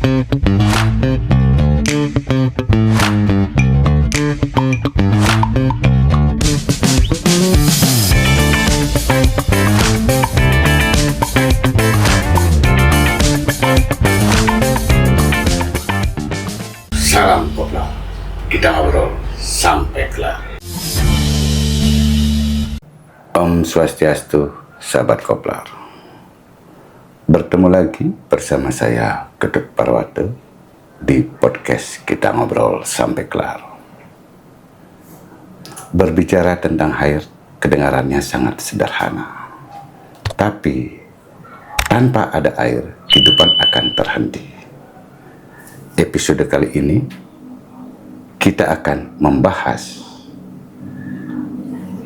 Salam koplar, kita ngobrol sampai kelar. Om Swastiastu, sahabat koplar. Bertemu lagi bersama saya, Ketut Parwata, di podcast Kita Ngobrol Sampai Kelar. Berbicara tentang air, kedengarannya sangat sederhana. Tapi, tanpa ada air, kehidupan akan terhenti. Episode kali ini, kita akan membahas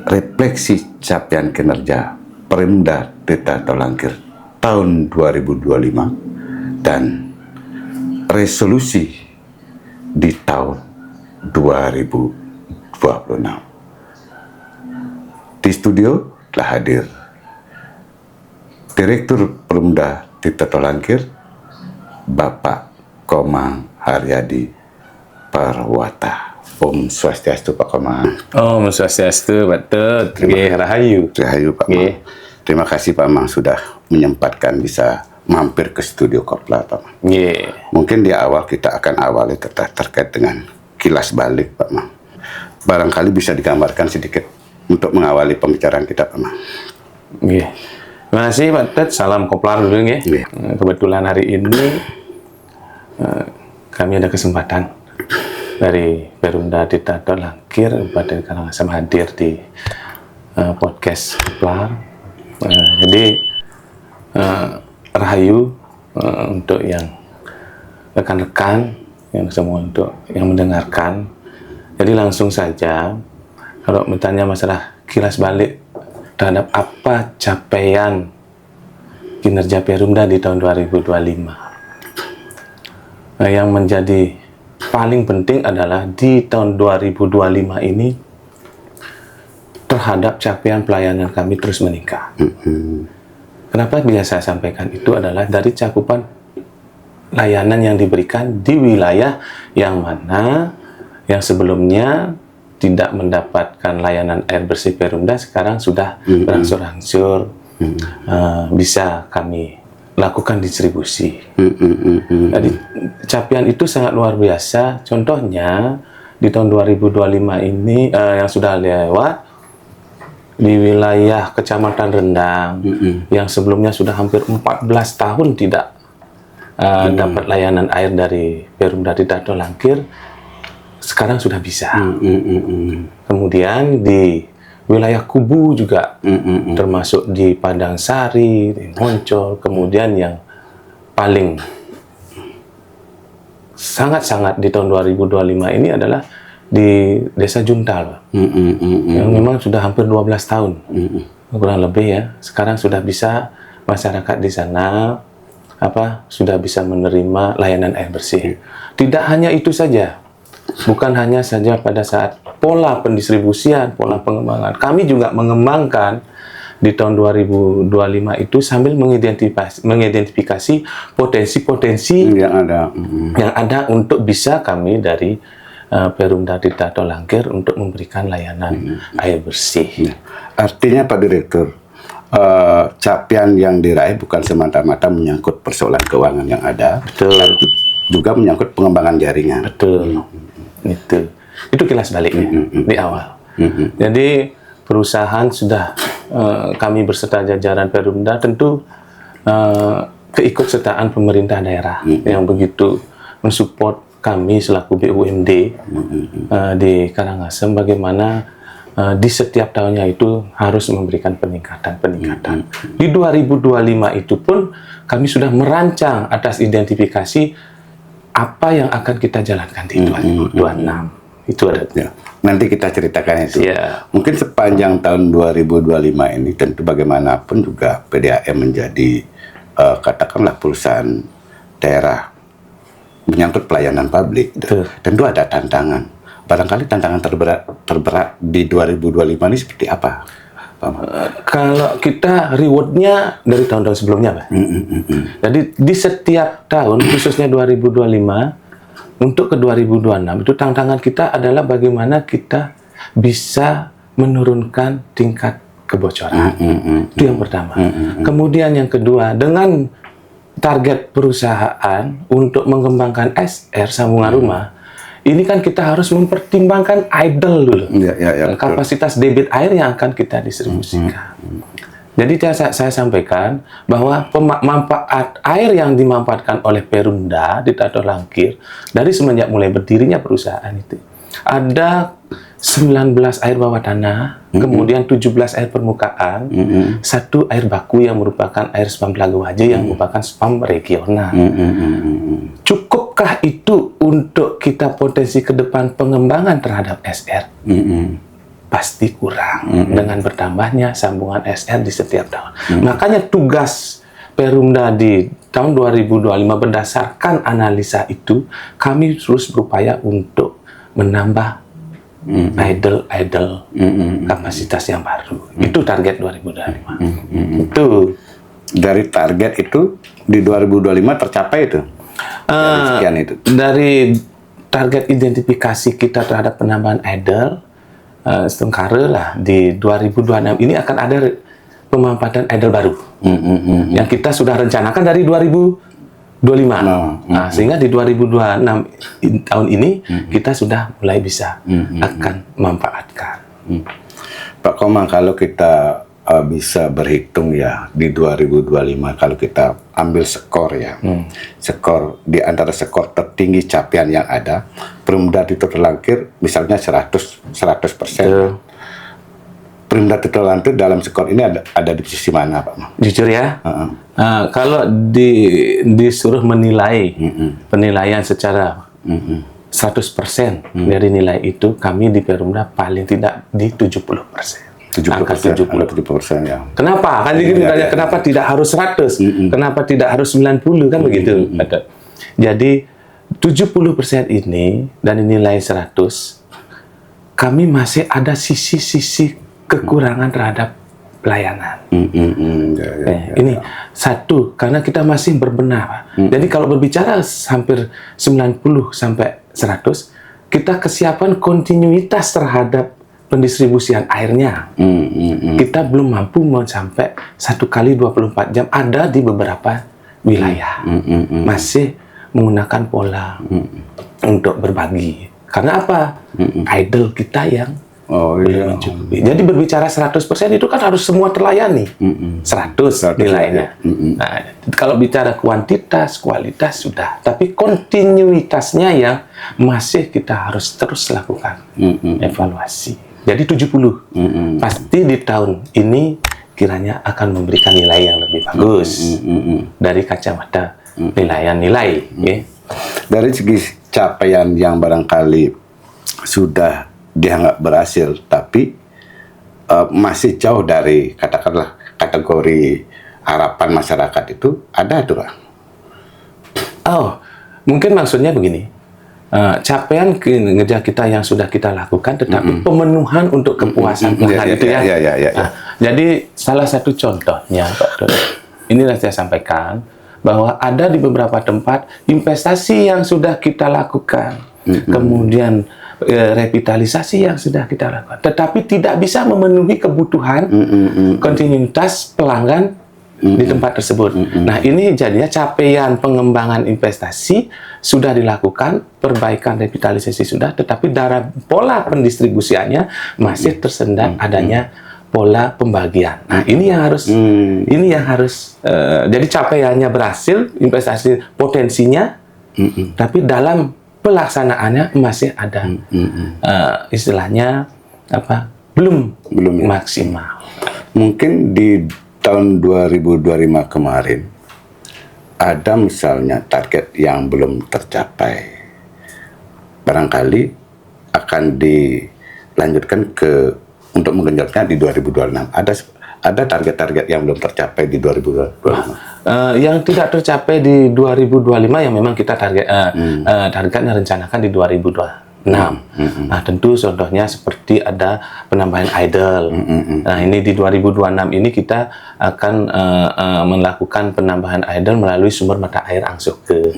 refleksi capaian kinerja Perumda Tirta Tolangkir tahun 2025 dan resolusi di tahun 2026. Di studio telah hadir Direktur Perumda Tirta Tolangkir, Bapak Komang Haryadi Parwata. Om Swastiastu, Pak Komang. Om Swastiastu, Pak Tut. Rahayu. Rahayu, Pak Mang. Terima kasih Pak Mang sudah menyempatkan bisa mampir ke studio koplar, Pak Mang. Mungkin di awal kita akan awali terkait dengan kilas balik, Pak Mang. Barangkali bisa digambarkan sedikit untuk mengawali pembicaraan kita, Pak Mang. Terima kasih Pak Tut. Salam koplar dulu ya. Kebetulan hari ini kami ada kesempatan dari Perumda Tirta Tolangkir Kabupaten Karangasem hadir di podcast koplar. Jadi rahayu untuk yang rekan-rekan yang semua untuk yang mendengarkan. Jadi langsung saja kalau bertanya masalah kilas balik terhadap apa capaian kinerja Perumda di tahun 2025. Yang menjadi paling penting adalah di tahun 2025 ini terhadap capaian pelayanan kami terus meningkat. Kenapa bisa saya sampaikan itu adalah dari cakupan layanan yang diberikan di wilayah yang mana yang sebelumnya tidak mendapatkan layanan air bersih Perumda sekarang sudah berangsur-angsur bisa kami lakukan distribusi. Jadi capaian itu sangat luar biasa. Contohnya di tahun 2025 ini yang sudah lewat di wilayah Kecamatan Rendang yang sebelumnya sudah hampir 14 tahun tidak dapat layanan air dari Perumda Tirta Tolangkir, sekarang sudah bisa. Kemudian di wilayah Kubu juga, termasuk di Padang Sari, di Moncol, kemudian yang paling sangat-sangat di tahun 2025 ini adalah di Desa Juntal, yang memang sudah hampir 12 tahun, kurang lebih ya. Sekarang sudah bisa masyarakat di sana sudah bisa menerima layanan air bersih. Tidak hanya itu saja. Bukan hanya saja pada saat pola pendistribusian, pola pengembangan. Kami juga mengembangkan di tahun 2025 itu sambil mengidentifikasi potensi-potensi yang ada untuk bisa kami dari Perumda Tirta Tolangkir untuk memberikan layanan air bersih. Artinya Pak Direktur, capaian yang diraih bukan semata-mata menyangkut persoalan keuangan yang ada, tapi juga menyangkut pengembangan jaringan. Betul. Itu kilas baliknya di awal. Jadi perusahaan sudah kami berserta jajaran Perumda tentu keikutsertaan pemerintah daerah yang begitu mensupport kami selaku BUMD di Karangasem, bagaimana di setiap tahunnya itu harus memberikan peningkatan. Di 2025 itu pun kami sudah merancang atas identifikasi apa yang akan kita jalankan di 2026. Itu ada. Ya, nanti kita ceritakan itu. Mungkin sepanjang tahun 2025 ini tentu bagaimanapun juga PDAM menjadi katakanlah perusahaan daerah menyangkut pelayanan publik. Tentu ada tantangan. Barangkali tantangan terberat di 2025 ini seperti apa? Pak Mam? Kalau kita rewardnya dari tahun-tahun sebelumnya, Pak. Jadi di setiap tahun, khususnya 2025, untuk ke 2026, itu tantangan kita adalah bagaimana kita bisa menurunkan tingkat kebocoran. Itu yang pertama. Kemudian yang kedua, dengan target perusahaan untuk mengembangkan SR sambungan rumah, ini kan kita harus mempertimbangkan idle dulu, kapasitas debit air yang akan kita distribusikan. Jadi saya sampaikan bahwa manfaat air yang dimanfaatkan oleh Perumda di Tato Langkir dari semenjak mulai berdirinya perusahaan itu ada 19 air bawah tanah, kemudian 17 air permukaan, satu air baku yang merupakan air spam Telaga Waje yang merupakan spam regional. Cukupkah itu untuk kita potensi ke depan pengembangan terhadap SR? Pasti kurang dengan bertambahnya sambungan SR di setiap tahun. Makanya tugas Perumda di tahun 2025 berdasarkan analisa itu, kami terus berupaya untuk menambah idle kapasitas yang baru. Itu target 2025. Itu dari target itu di 2025 tercapai itu. Dari sekian itu. Dari target identifikasi kita terhadap penambahan idle setengkara lah di 2026 ini akan ada pemanfaatan idle baru yang kita sudah rencanakan dari 2025. Sehingga di 2026 tahun ini kita sudah mulai bisa akan memanfaatkan. Pak Komang, kalau kita bisa berhitung ya di 2025, kalau kita ambil skor ya, skor di antara skor tertinggi capaian yang ada, Perumda Tato Langkir misalnya 100%. Perumda Tato Langkir dalam skor ini ada di posisi mana, Pak Mam? Jujur ya, kalau disuruh menilai penilaian secara 100% dari nilai itu, kami di Perumda paling tidak di 70%. 70%, ya. Kenapa? Kan ditanya kenapa tidak harus 100? Kenapa tidak harus 90? Kan begitu. Jadi 70% ini dan nilai 100, kami masih ada sisi-sisi kekurangan terhadap pelayanan. Ini satu, karena kita masih berbenah, Pak. Jadi kalau berbicara hampir 90 sampai 100, kita kesiapan kontinuitas terhadap pendistribusian airnya. Kita belum mampu sampai 1 kali 24 jam ada di beberapa wilayah. Masih menggunakan pola untuk berbagi. Karena apa? Idle kita yang belum mencukupi. Jadi berbicara 100% itu kan harus semua terlayani. 100 nilainya. Nah, kalau bicara kuantitas, kualitas sudah. Tapi kontinuitasnya yang masih kita harus terus lakukan evaluasi. Jadi 70. Pasti di tahun ini kiranya akan memberikan nilai yang lebih bagus dari kacamata nilai. Dari segi capaian yang barangkali sudah dianggap berhasil, tapi masih jauh dari katakanlah kategori harapan masyarakat itu, ada tuh, Pak? Mungkin maksudnya begini. Capaian kinerja kita yang sudah kita lakukan, tetapi pemenuhan untuk kepuasan pelanggan itu ya. Jadi salah satu contohnya, Pak Dr. Inilah saya sampaikan bahwa ada di beberapa tempat investasi yang sudah kita lakukan, kemudian revitalisasi yang sudah kita lakukan, tetapi tidak bisa memenuhi kebutuhan kontinuitas pelanggan di tempat tersebut. Nah, ini jadinya capaian pengembangan investasi sudah dilakukan, perbaikan revitalisasi sudah, tetapi dari pola pendistribusiannya masih tersendat adanya pola pembagian. Nah, ini yang harus jadi capaiannya berhasil, investasi potensinya, tapi dalam pelaksanaannya masih ada istilahnya belum maksimal. Mungkin di tahun 2025 kemarin ada misalnya target yang belum tercapai, barangkali akan dilanjutkan untuk menggenjotnya di 2026. Ada target-target yang belum tercapai di 2025. Yang tidak tercapai di 2025 yang memang kita targetnya rencanakan di 2026. Nah, tentu contohnya seperti ada penambahan idle. Nah, ini di 2026 ini kita akan melakukan penambahan idle melalui sumber mata air Angsoke.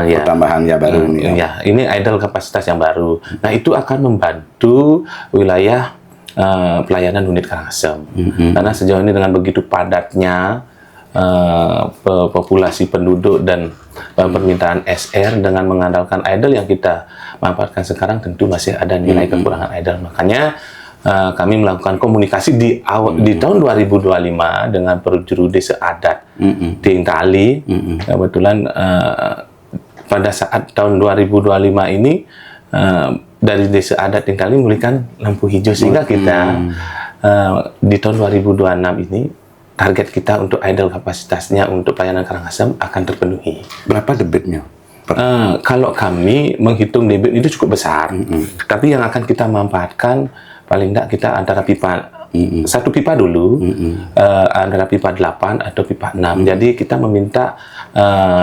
Ya. Pertambahan ya baru ini. Ya, ini idle kapasitas yang baru. Nah, itu akan membantu wilayah pelayanan unit Karangasem. Karena sejauh ini dengan begitu padatnya populasi penduduk dan permintaan SR dengan mengandalkan idle yang kita manfaatkan sekarang, tentu masih ada nilai kekurangan idle. Makanya kami melakukan komunikasi di tahun 2025 dengan Perjuru Desa Adat di Ingali. Kebetulan pada saat tahun 2025 ini dari Desa Adat Ingali memberikan lampu hijau, sehingga kita di tahun 2026 ini target kita untuk idle kapasitasnya untuk pelayanan Karangasem akan terpenuhi. Berapa debitnya? Kalau kami menghitung debit itu cukup besar, tapi yang akan kita manfaatkan paling tidak kita antara pipa satu pipa dulu, antara pipa 8 atau pipa 6. Jadi kita meminta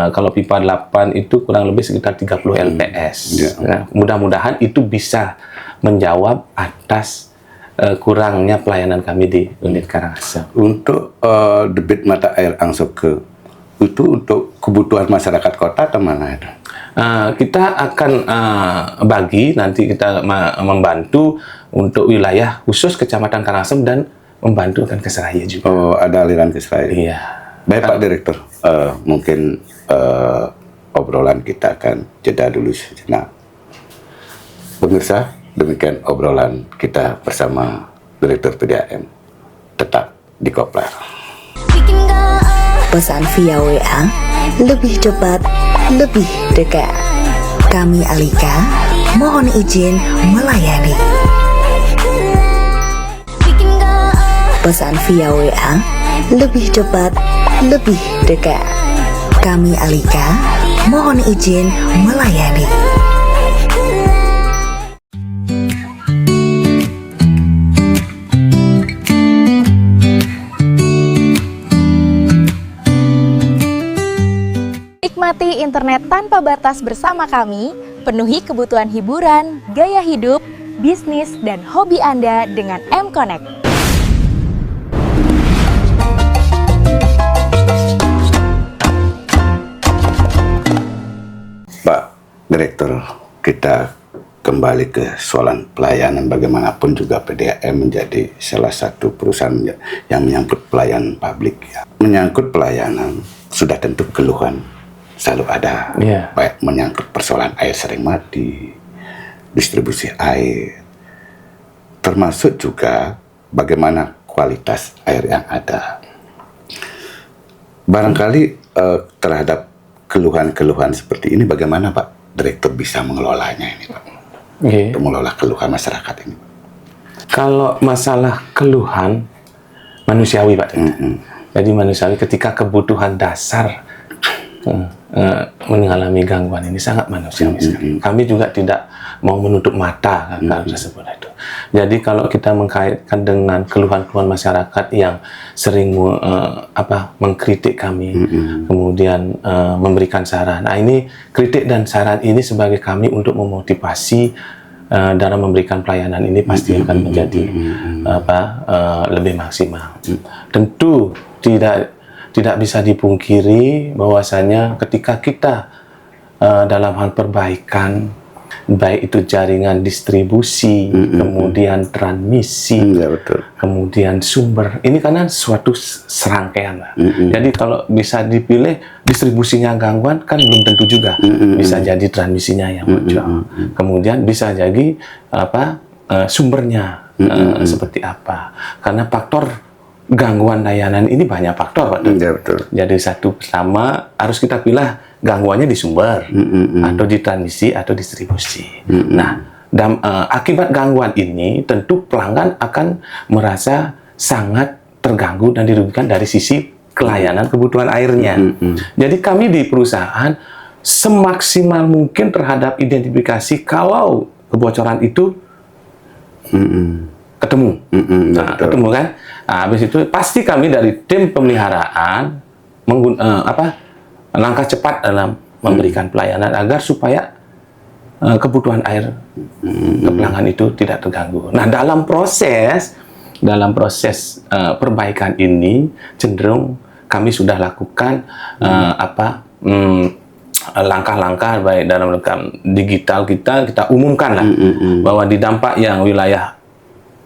kalau pipa 8 itu kurang lebih sekitar 30 LPS. Nah, mudah-mudahan itu bisa menjawab atas kurangnya pelayanan kami di unit Karangasem. Untuk debit mata air Angsoke itu untuk kebutuhan masyarakat kota atau mana itu? Kita akan bagi, nanti kita membantu untuk wilayah khusus Kecamatan Karangasem dan membantu akan ke Seraya juga. Oh, ada aliran ke Seraya. Iya. Baik Pak Direktur, mungkin obrolan kita akan jeda dulu sejenak. Pemirsa, demikian obrolan kita bersama Direktur PDAM. Tetap di Kopler. Pesan via WA, lebih cepat, lebih dekat. Kami Alika, mohon izin melayani. Pesan via WA, lebih cepat, lebih dekat. Kami Alika, mohon izin melayani. Nikmati internet tanpa batas bersama kami, penuhi kebutuhan hiburan, gaya hidup, bisnis, dan hobi Anda dengan M-Connect. Pak Direktur, kita kembali ke soalan pelayanan. Bagaimanapun juga PDAM menjadi salah satu perusahaan yang menyangkut pelayanan publik. Menyangkut pelayanan, sudah tentu keluhan selalu ada, baik menyangkut persoalan air sering mati, distribusi air, termasuk juga bagaimana kualitas air yang ada. Barangkali terhadap keluhan-keluhan seperti ini, bagaimana Pak Direktur bisa mengelolanya ini, Pak? Untuk mengelola keluhan masyarakat ini. Kalau masalah keluhan manusiawi, Pak. Jadi manusiawi ketika kebutuhan dasar mengalami gangguan ini sangat manusiawi sekali. Kami juga tidak mau menutup mata hal tersebut itu. Jadi kalau kita mengkaitkan dengan keluhan-keluhan masyarakat yang sering mengkritik kami, kemudian memberikan saran. Nah, ini kritik dan saran ini sebagai kami untuk memotivasi dalam memberikan pelayanan ini pasti akan menjadi lebih maksimal. Tentu tidak bisa dipungkiri bahwasanya ketika kita dalam hal perbaikan, baik itu jaringan distribusi, kemudian transmisi, kemudian sumber, ini karena suatu serangkaian. Jadi kalau bisa dipilih distribusinya gangguan, kan belum tentu juga. Bisa jadi transmisinya yang bocor, kemudian bisa jadi sumbernya seperti apa. Karena faktor gangguan layanan ini banyak faktor, Pak. Jadi satu pertama harus kita pilih gangguannya di sumber atau di transmisi atau distribusi. Nah, akibat gangguan ini tentu pelanggan akan merasa sangat terganggu dan dirugikan dari sisi kelayanan kebutuhan airnya. Jadi kami di perusahaan semaksimal mungkin terhadap identifikasi kalau kebocoran itu ketemu. Ketemu kan? Nah, habis itu pasti kami dari tim pemeliharaan langkah cepat dalam memberikan pelayanan agar supaya kebutuhan air ke pelanggan itu tidak terganggu. Nah, dalam proses perbaikan ini cenderung kami sudah lakukan langkah-langkah baik dalam digital kita umumkan lah bahwa di dampak yang wilayah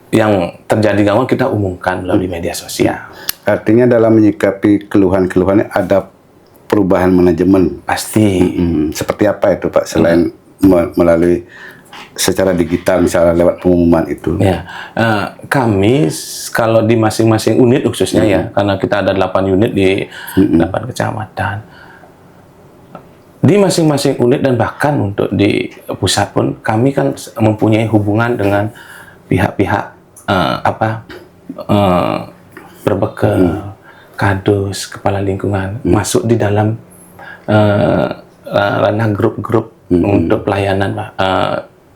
yang terjadi gangguan kita umumkan melalui media sosial. Artinya dalam menyikapi keluhan-keluhannya ada perubahan manajemen. Pasti. Seperti apa itu Pak selain melalui secara digital misalnya lewat pengumuman itu? Ya, kami kalau di masing-masing unit khususnya ya, karena kita ada 8 unit di 8 kecamatan. Di masing-masing unit dan bahkan untuk di pusat pun kami kan mempunyai hubungan dengan pihak-pihak berbekel, kadus, kepala lingkungan masuk di dalam ranah grup-grup untuk pelayanan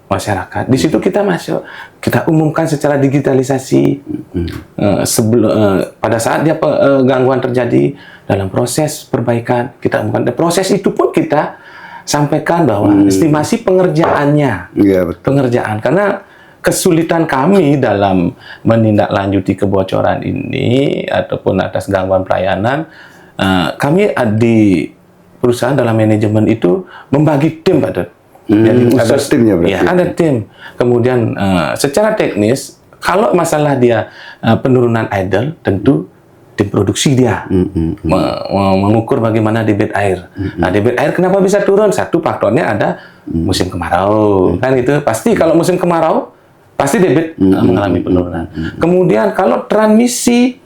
masyarakat. Di situ kita masuk, kita umumkan secara digitalisasi pada saat dia gangguan terjadi dalam proses perbaikan kita umumkan. Dan proses itu pun kita sampaikan bahwa estimasi pengerjaannya, pengerjaan karena kesulitan kami dalam menindaklanjuti kebocoran ini ataupun atas gangguan pelayanan, kami di perusahaan dalam manajemen itu membagi tim, Pak Dut. Jadi ada timnya berarti. Ya, ada tim. Kemudian secara teknis, kalau masalah dia penurunan idle, tentu tim produksi dia mengukur bagaimana debit air. Nah, debit air kenapa bisa turun? Satu faktornya ada musim kemarau, kan itu pasti kalau musim kemarau pasti debit mengalami penurunan. Kemudian kalau transmisi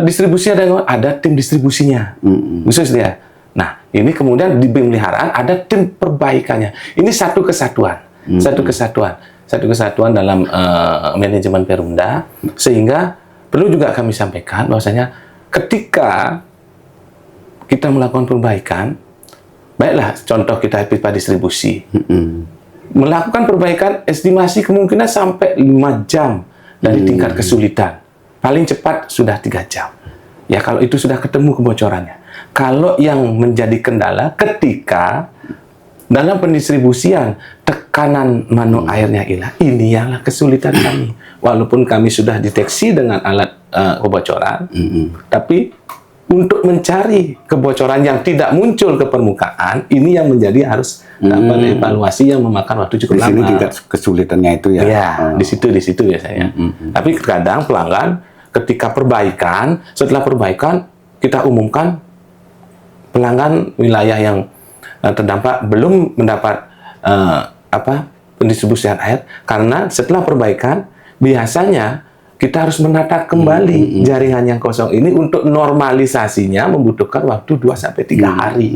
distribusi ada tim distribusinya khusus dia. Nah, ini kemudian di pemeliharaan ada tim perbaikannya. Ini satu kesatuan, satu kesatuan dalam manajemen Perumda, sehingga perlu juga kami sampaikan bahwasanya ketika kita melakukan perbaikan, baiklah contoh kita pipa distribusi, melakukan perbaikan estimasi kemungkinan sampai 5 jam dari tingkat kesulitan, paling cepat sudah 3 jam. Ya kalau itu sudah ketemu kebocorannya. Kalau yang menjadi kendala ketika dalam pendistribusian tekanan mano airnya hilang, ini ialah kesulitan kami. Walaupun kami sudah deteksi dengan alat kebocoran, tapi untuk mencari kebocoran yang tidak muncul ke permukaan, ini yang menjadi harus dapat evaluasi yang memakan waktu cukup lama. Di sini tingkat kesulitannya itu ya. Ya, di situ biasanya. Tapi kadang pelanggan ketika perbaikan, setelah perbaikan kita umumkan pelanggan wilayah yang terdampak belum mendapat pendistribusian air karena setelah perbaikan biasanya kita harus menata kembali jaringan yang kosong ini untuk normalisasinya membutuhkan waktu 2-3 hari.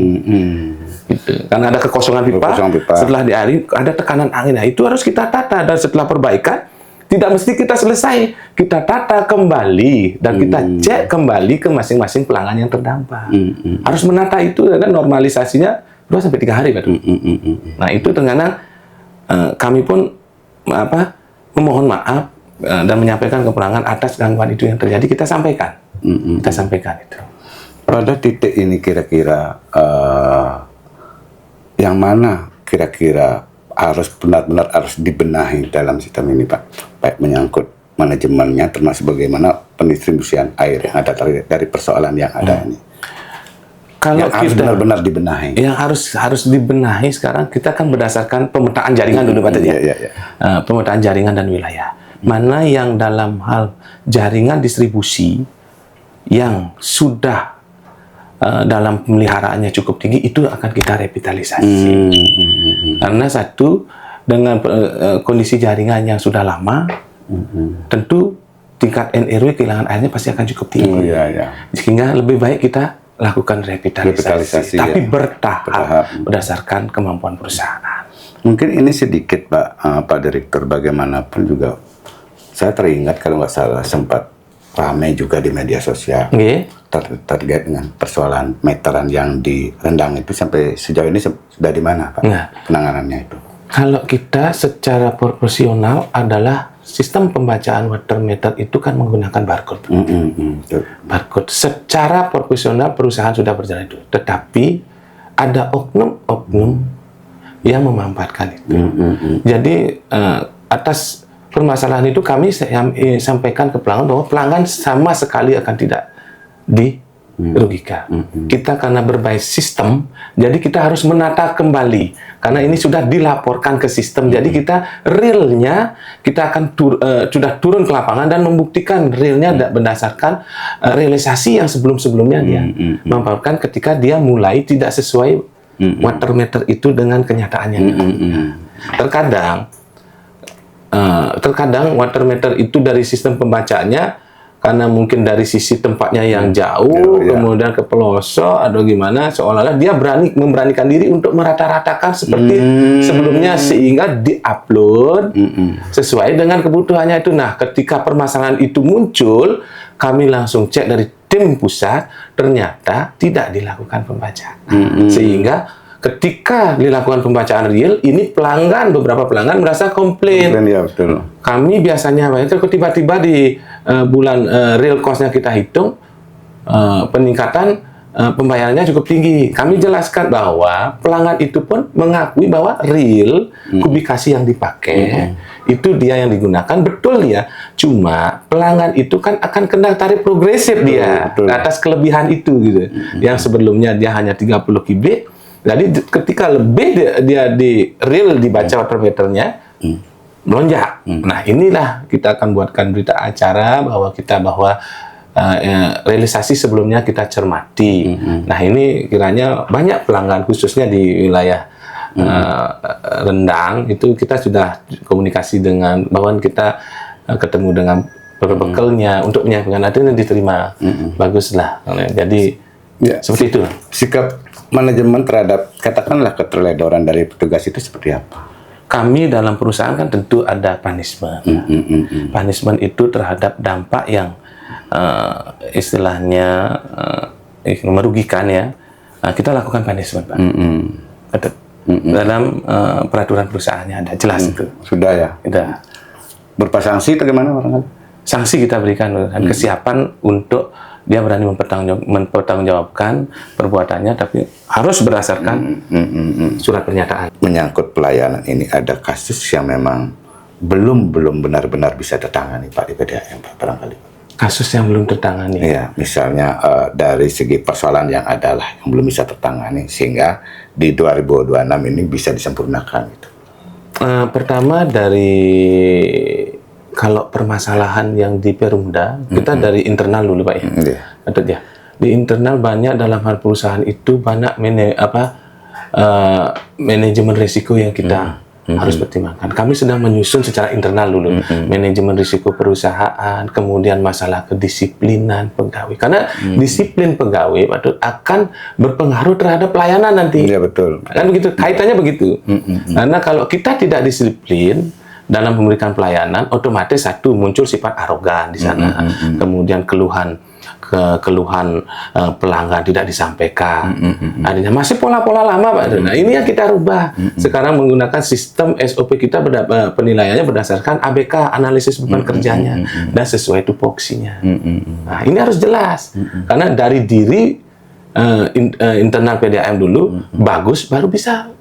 Gitu. Karena ada kekosongan pipa. Setelah dialiri ada tekanan angin. Nah, itu harus kita tata dan setelah perbaikan tidak mesti kita selesai. Kita tata kembali dan kita cek kembali ke masing-masing pelanggan yang terdampak. Harus menata itu dan normalisasinya 2-3 hari, Pak. Nah, itu terkadang kami pun memohon maaf dan menyampaikan ke pelanggan atas gangguan itu yang terjadi, kita sampaikan. Kita sampaikan itu. Pada titik ini kira-kira yang mana kira-kira harus benar-benar harus dibenahi dalam sistem ini, Pak? Baik menyangkut manajemennya termasuk bagaimana pendistribusian air yang ada dari persoalan yang ada ini. Kalau yang harus benar-benar dibenahi. Yang harus dibenahi sekarang kita kan berdasarkan pemetaan jaringan dulu, Pak. Pemetaan jaringan dan wilayah. Mana yang dalam hal jaringan distribusi yang sudah dalam pemeliharaannya cukup tinggi, itu akan kita revitalisasi. Karena satu, dengan kondisi jaringan yang sudah lama, tentu tingkat NRW kehilangan airnya pasti akan cukup tinggi. Sehingga lebih baik kita lakukan revitalisasi tapi bertahap berdasarkan kemampuan perusahaan. Mungkin ini sedikit, Pak Direktur, bagaimanapun juga saya teringat kalau nggak salah sempat ramai juga di media sosial terkait dengan persoalan meteran yang di Rendang itu sampai sejauh ini sudah di mana, Pak? Penanganannya itu? Kalau kita secara proporsional adalah sistem pembacaan water meter itu kan menggunakan barcode. Barcode secara proporsional perusahaan sudah berjalan itu, tetapi ada oknum-oknum yang memanfaatkan itu. Jadi atas permasalahan itu kami sampaikan ke pelanggan bahwa pelanggan sama sekali akan tidak dirugikan. Kita karena berbasis sistem, jadi kita harus menata kembali karena ini sudah dilaporkan ke sistem. Jadi kita realnya kita akan sudah turun ke lapangan dan membuktikan realnya berdasarkan realisasi yang sebelum-sebelumnya dia memanfaatkan ketika dia mulai tidak sesuai water meter itu dengan kenyataannya. Terkadang water meter itu dari sistem pembacaannya karena mungkin dari sisi tempatnya yang jauh, kemudian ke pelosok atau gimana, seolah-olah dia memberanikan diri untuk merata-ratakan seperti sebelumnya sehingga diupload sesuai dengan kebutuhannya itu. Nah, ketika permasalahan itu muncul, kami langsung cek dari tim pusat, ternyata tidak dilakukan pembacaan. Sehingga ketika dilakukan pembacaan real, ini beberapa pelanggan merasa komplain. Ya, betul. Kami biasanya, tiba-tiba di bulan real cost-nya kita hitung, peningkatan pembayarannya cukup tinggi. Kami jelaskan bahwa pelanggan itu pun mengakui bahwa real kubikasi yang dipakai itu dia yang digunakan, betul ya. Cuma pelanggan itu kan akan kena tarif progresif dia atas kelebihan itu gitu. Yang sebelumnya dia hanya 30 kubik, jadi ketika lebih dia di real dibaca water meternya melonjak. Nah, inilah kita akan buatkan berita acara bahwa realisasi sebelumnya kita cermati. Nah, ini kiranya banyak pelanggan khususnya di wilayah Rendang itu kita sudah komunikasi dengan bahwa kita ketemu dengan bekelnya untuk menyampaikan itu diterima. Baguslah. Jadi seperti itu. Sikap manajemen terhadap katakanlah keteledoran dari petugas itu seperti apa? Kami dalam perusahaan kan tentu ada punishment. Punishment itu terhadap dampak yang istilahnya merugikan ya. Kita lakukan punishment, Pak. Dalam peraturan perusahaannya ada jelas itu. Sudah ya. Sudah. Berupa sanksi atau gimana, Pak? Sanksi kita berikan dan kesiapan untuk dia berani mempertanggungjawabkan perbuatannya, tapi harus berdasarkan surat pernyataan. Menyangkut pelayanan ini ada kasus yang memang belum benar-benar bisa tertangani, Pak, di PDAM, Pak, barangkali. Kasus yang belum tertangani. Iya, misalnya dari segi persoalan yang adalah yang belum bisa tertangani sehingga di 2026 ini bisa disempurnakan gitu. Pertama kalau permasalahan yang di Perumda, kita dari internal dulu, Pak ya. Di internal banyak dalam hal perusahaan itu banyak manajemen risiko yang kita harus pertimbangkan. Kami sedang menyusun secara internal dulu manajemen risiko perusahaan, kemudian masalah kedisiplinan pegawai. Karena disiplin pegawai akan berpengaruh terhadap pelayanan nanti. Iya, betul. Kan begitu, kaitannya begitu. Karena kalau kita tidak disiplin dalam memberikan pelayanan, otomatis muncul sifat arogan di sana. Kemudian keluhan pelanggan tidak disampaikan. Artinya masih pola-pola lama, Pak. Nah, ini yang kita rubah. Sekarang menggunakan sistem SOP kita penilaiannya berdasarkan ABK, analisis beban kerjanya, dan sesuai tupoksinya. Nah, ini harus jelas. Karena dari diri internal PDAM dulu bagus, baru bisa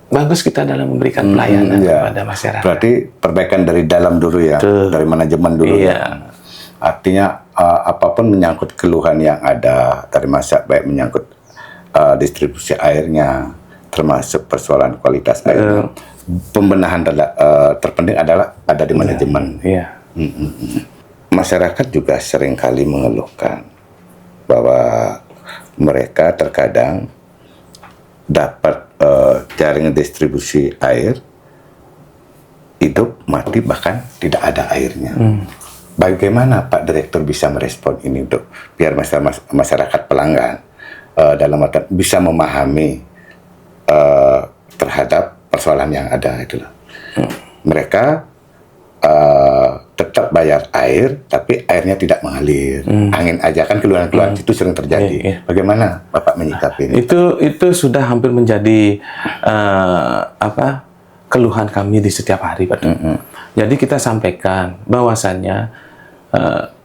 bagus kita dalam memberikan pelayanan kepada masyarakat. Berarti perbaikan dari dalam dulu ya, dari manajemen dulu. Ya. Artinya apapun menyangkut keluhan yang ada dari masyarakat, baik menyangkut distribusi airnya, termasuk persoalan kualitas airnya, pembenahan terpenting adalah ada di manajemen. Masyarakat juga seringkali mengeluhkan bahwa mereka terkadang dapat jaringan distribusi air hidup, mati, bahkan tidak ada airnya. Bagaimana Pak Direktur bisa merespon ini untuk biar masyarakat pelanggan dalam arti bisa memahami terhadap persoalan yang ada itu loh. Mereka tetap bayar air, tapi airnya tidak mengalir. Angin aja kan, keluhan-keluhan itu sering terjadi. Bagaimana Bapak menyikapi ini? Itu sudah hampir menjadi keluhan kami di setiap hari, Pak. Jadi kita sampaikan bahwasannya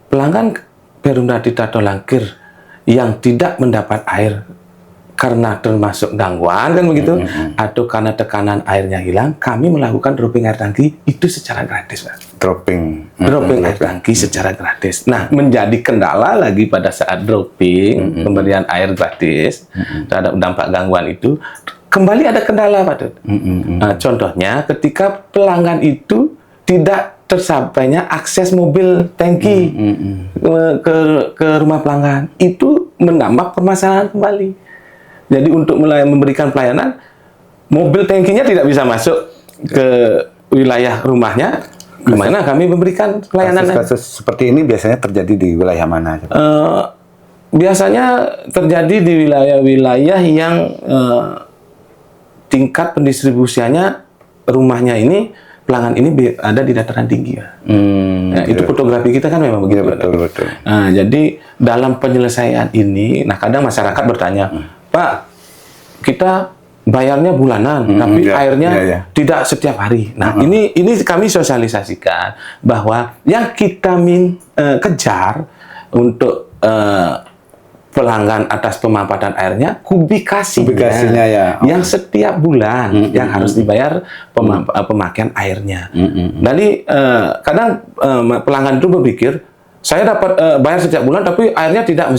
pelanggan Perumda Tirta Tolangkir yang tidak mendapat air karena termasuk gangguan kan begitu, atau karena tekanan airnya hilang, kami melakukan dropping air tangki itu secara gratis, Pak. Dropping Air tangki secara gratis. Nah, menjadi kendala lagi pada saat dropping pemberian air gratis terhadap dampak gangguan itu, kembali ada kendala, Pak Dut. Nah, contohnya ketika pelanggan itu tidak tersapainya akses mobil tangki ke rumah pelanggan, itu menambah permasalahan kembali. Jadi untuk mulai memberikan pelayanan, mobil tangkinya tidak bisa masuk ke wilayah rumahnya. Kemana kami memberikan pelayanan? Kasus seperti ini biasanya terjadi di wilayah mana? Biasanya terjadi di wilayah-wilayah yang tingkat pendistribusiannya rumahnya ini, pelanggan ini ada di dataran tinggi. Nah, itu fotografi kita kan memang begitu. Betul. Nah, jadi dalam penyelesaian ini, nah kadang masyarakat bertanya, Pak, kita bayarnya bulanan, tapi airnya tidak setiap hari. Nah, ini kami sosialisasikan bahwa yang kita kejar untuk pelanggan atas pemanfaatan airnya kubikasinya yang setiap bulan yang harus dibayar pemakaian airnya. Jadi kadang pelanggan itu berpikir, saya dapat bayar setiap bulan, tapi airnya tidak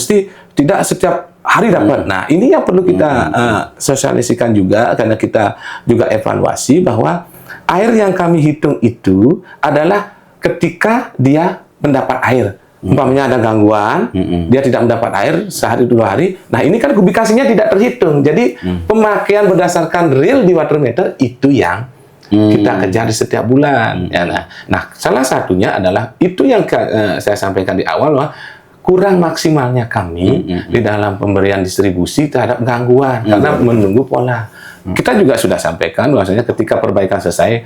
setiap hari dapat. Nah, ini yang perlu kita sosialisasikan juga, karena kita juga evaluasi bahwa air yang kami hitung itu adalah ketika dia mendapat air. Umpamanya ada gangguan, dia tidak mendapat air sehari 2 hari. Nah, ini kan kubikasinya tidak terhitung. Jadi pemakaian berdasarkan real di water meter itu yang kita kejar di setiap bulan. Ya, nah, salah satunya adalah itu yang saya sampaikan di awal, bahwa kurang maksimalnya kami di dalam pemberian distribusi terhadap gangguan karena menunggu pola. Kita juga sudah sampaikan bahwasanya ketika perbaikan selesai,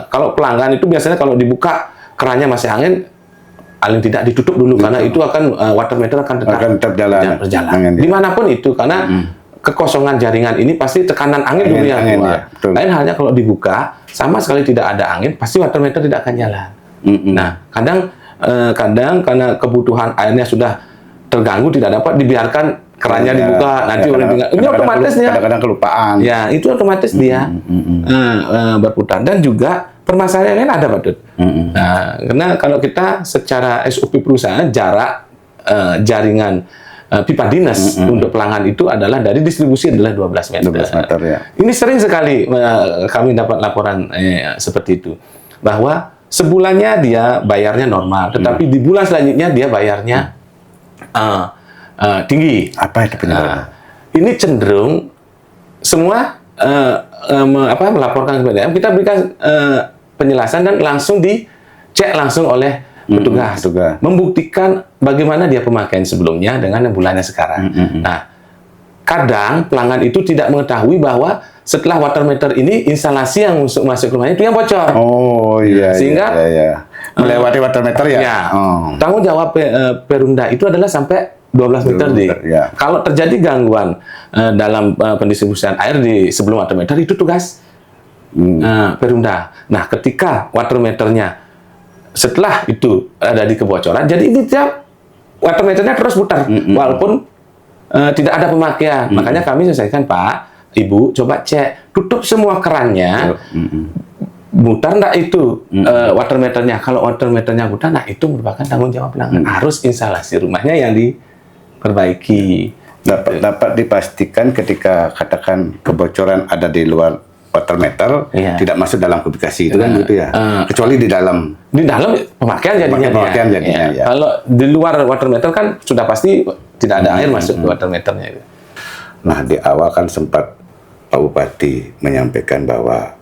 kalau pelanggan itu biasanya kalau dibuka kerannya masih angin, paling tidak ditutup dulu karena itu akan water meter akan tetap berjalan. Dimanapun itu, karena kekosongan jaringan ini pasti tekanan angin dulu yang keluar. Lain halnya kalau dibuka sama sekali tidak ada angin, pasti water meter tidak akan jalan. Nah, kadang karena kebutuhan airnya sudah terganggu, tidak dapat, dibiarkan kerannya dibuka, nanti oleh ini otomatisnya kadang-kadang kelupaan. Ya, itu otomatis dia berputar. Dan juga permasalahan lain ada, Pak Dut. Nah, karena kalau kita secara SOP perusahaan, jarak jaringan pipa dinas untuk pelanggan itu adalah dari distribusi adalah 12 meter. 12 meter ya. Ini sering sekali kami dapat laporan seperti itu, bahwa sebulannya dia bayarnya normal, tetapi di bulan selanjutnya dia bayarnya tinggi. Apa itu penyebabnya? Ini cenderung semua melaporkan kepada kita berikan penjelasan dan langsung dicek langsung oleh petugas, membuktikan bagaimana dia pemakaian sebelumnya dengan bulannya sekarang. Nah, kadang pelanggan itu tidak mengetahui bahwa setelah water meter ini instalasi yang masuk ke rumahnya itu yang bocor. Oh iya. Sehingga melewati water meter ya. Tanggung jawab Perumda itu adalah sampai 12 meter deh. Kalau terjadi gangguan dalam pendistribusian air di sebelum water meter, itu tugas Perumda. Nah, ketika water meternya setelah itu ada di kebocoran, jadi ini tiap water meternya terus putar walaupun tidak ada pemakaian. Makanya kami selesaikan, Pak, Ibu, coba cek, tutup semua kerannya, mutar enggak itu water meternya. Kalau water meternya mutar, nah itu merupakan tanggung jawab pelanggan. Harus instalasi rumahnya yang diperbaiki. Dapat dipastikan ketika katakan kebocoran ada di luar water meter, tidak masuk dalam kubikasi itu kan gitu ya. Kecuali di dalam pemakaian jadinya. Ya. Kalau di luar water meter kan sudah pasti tidak ada air masuk ke water meternya. Nah, di awal kan sempat Pak Bupati menyampaikan bahwa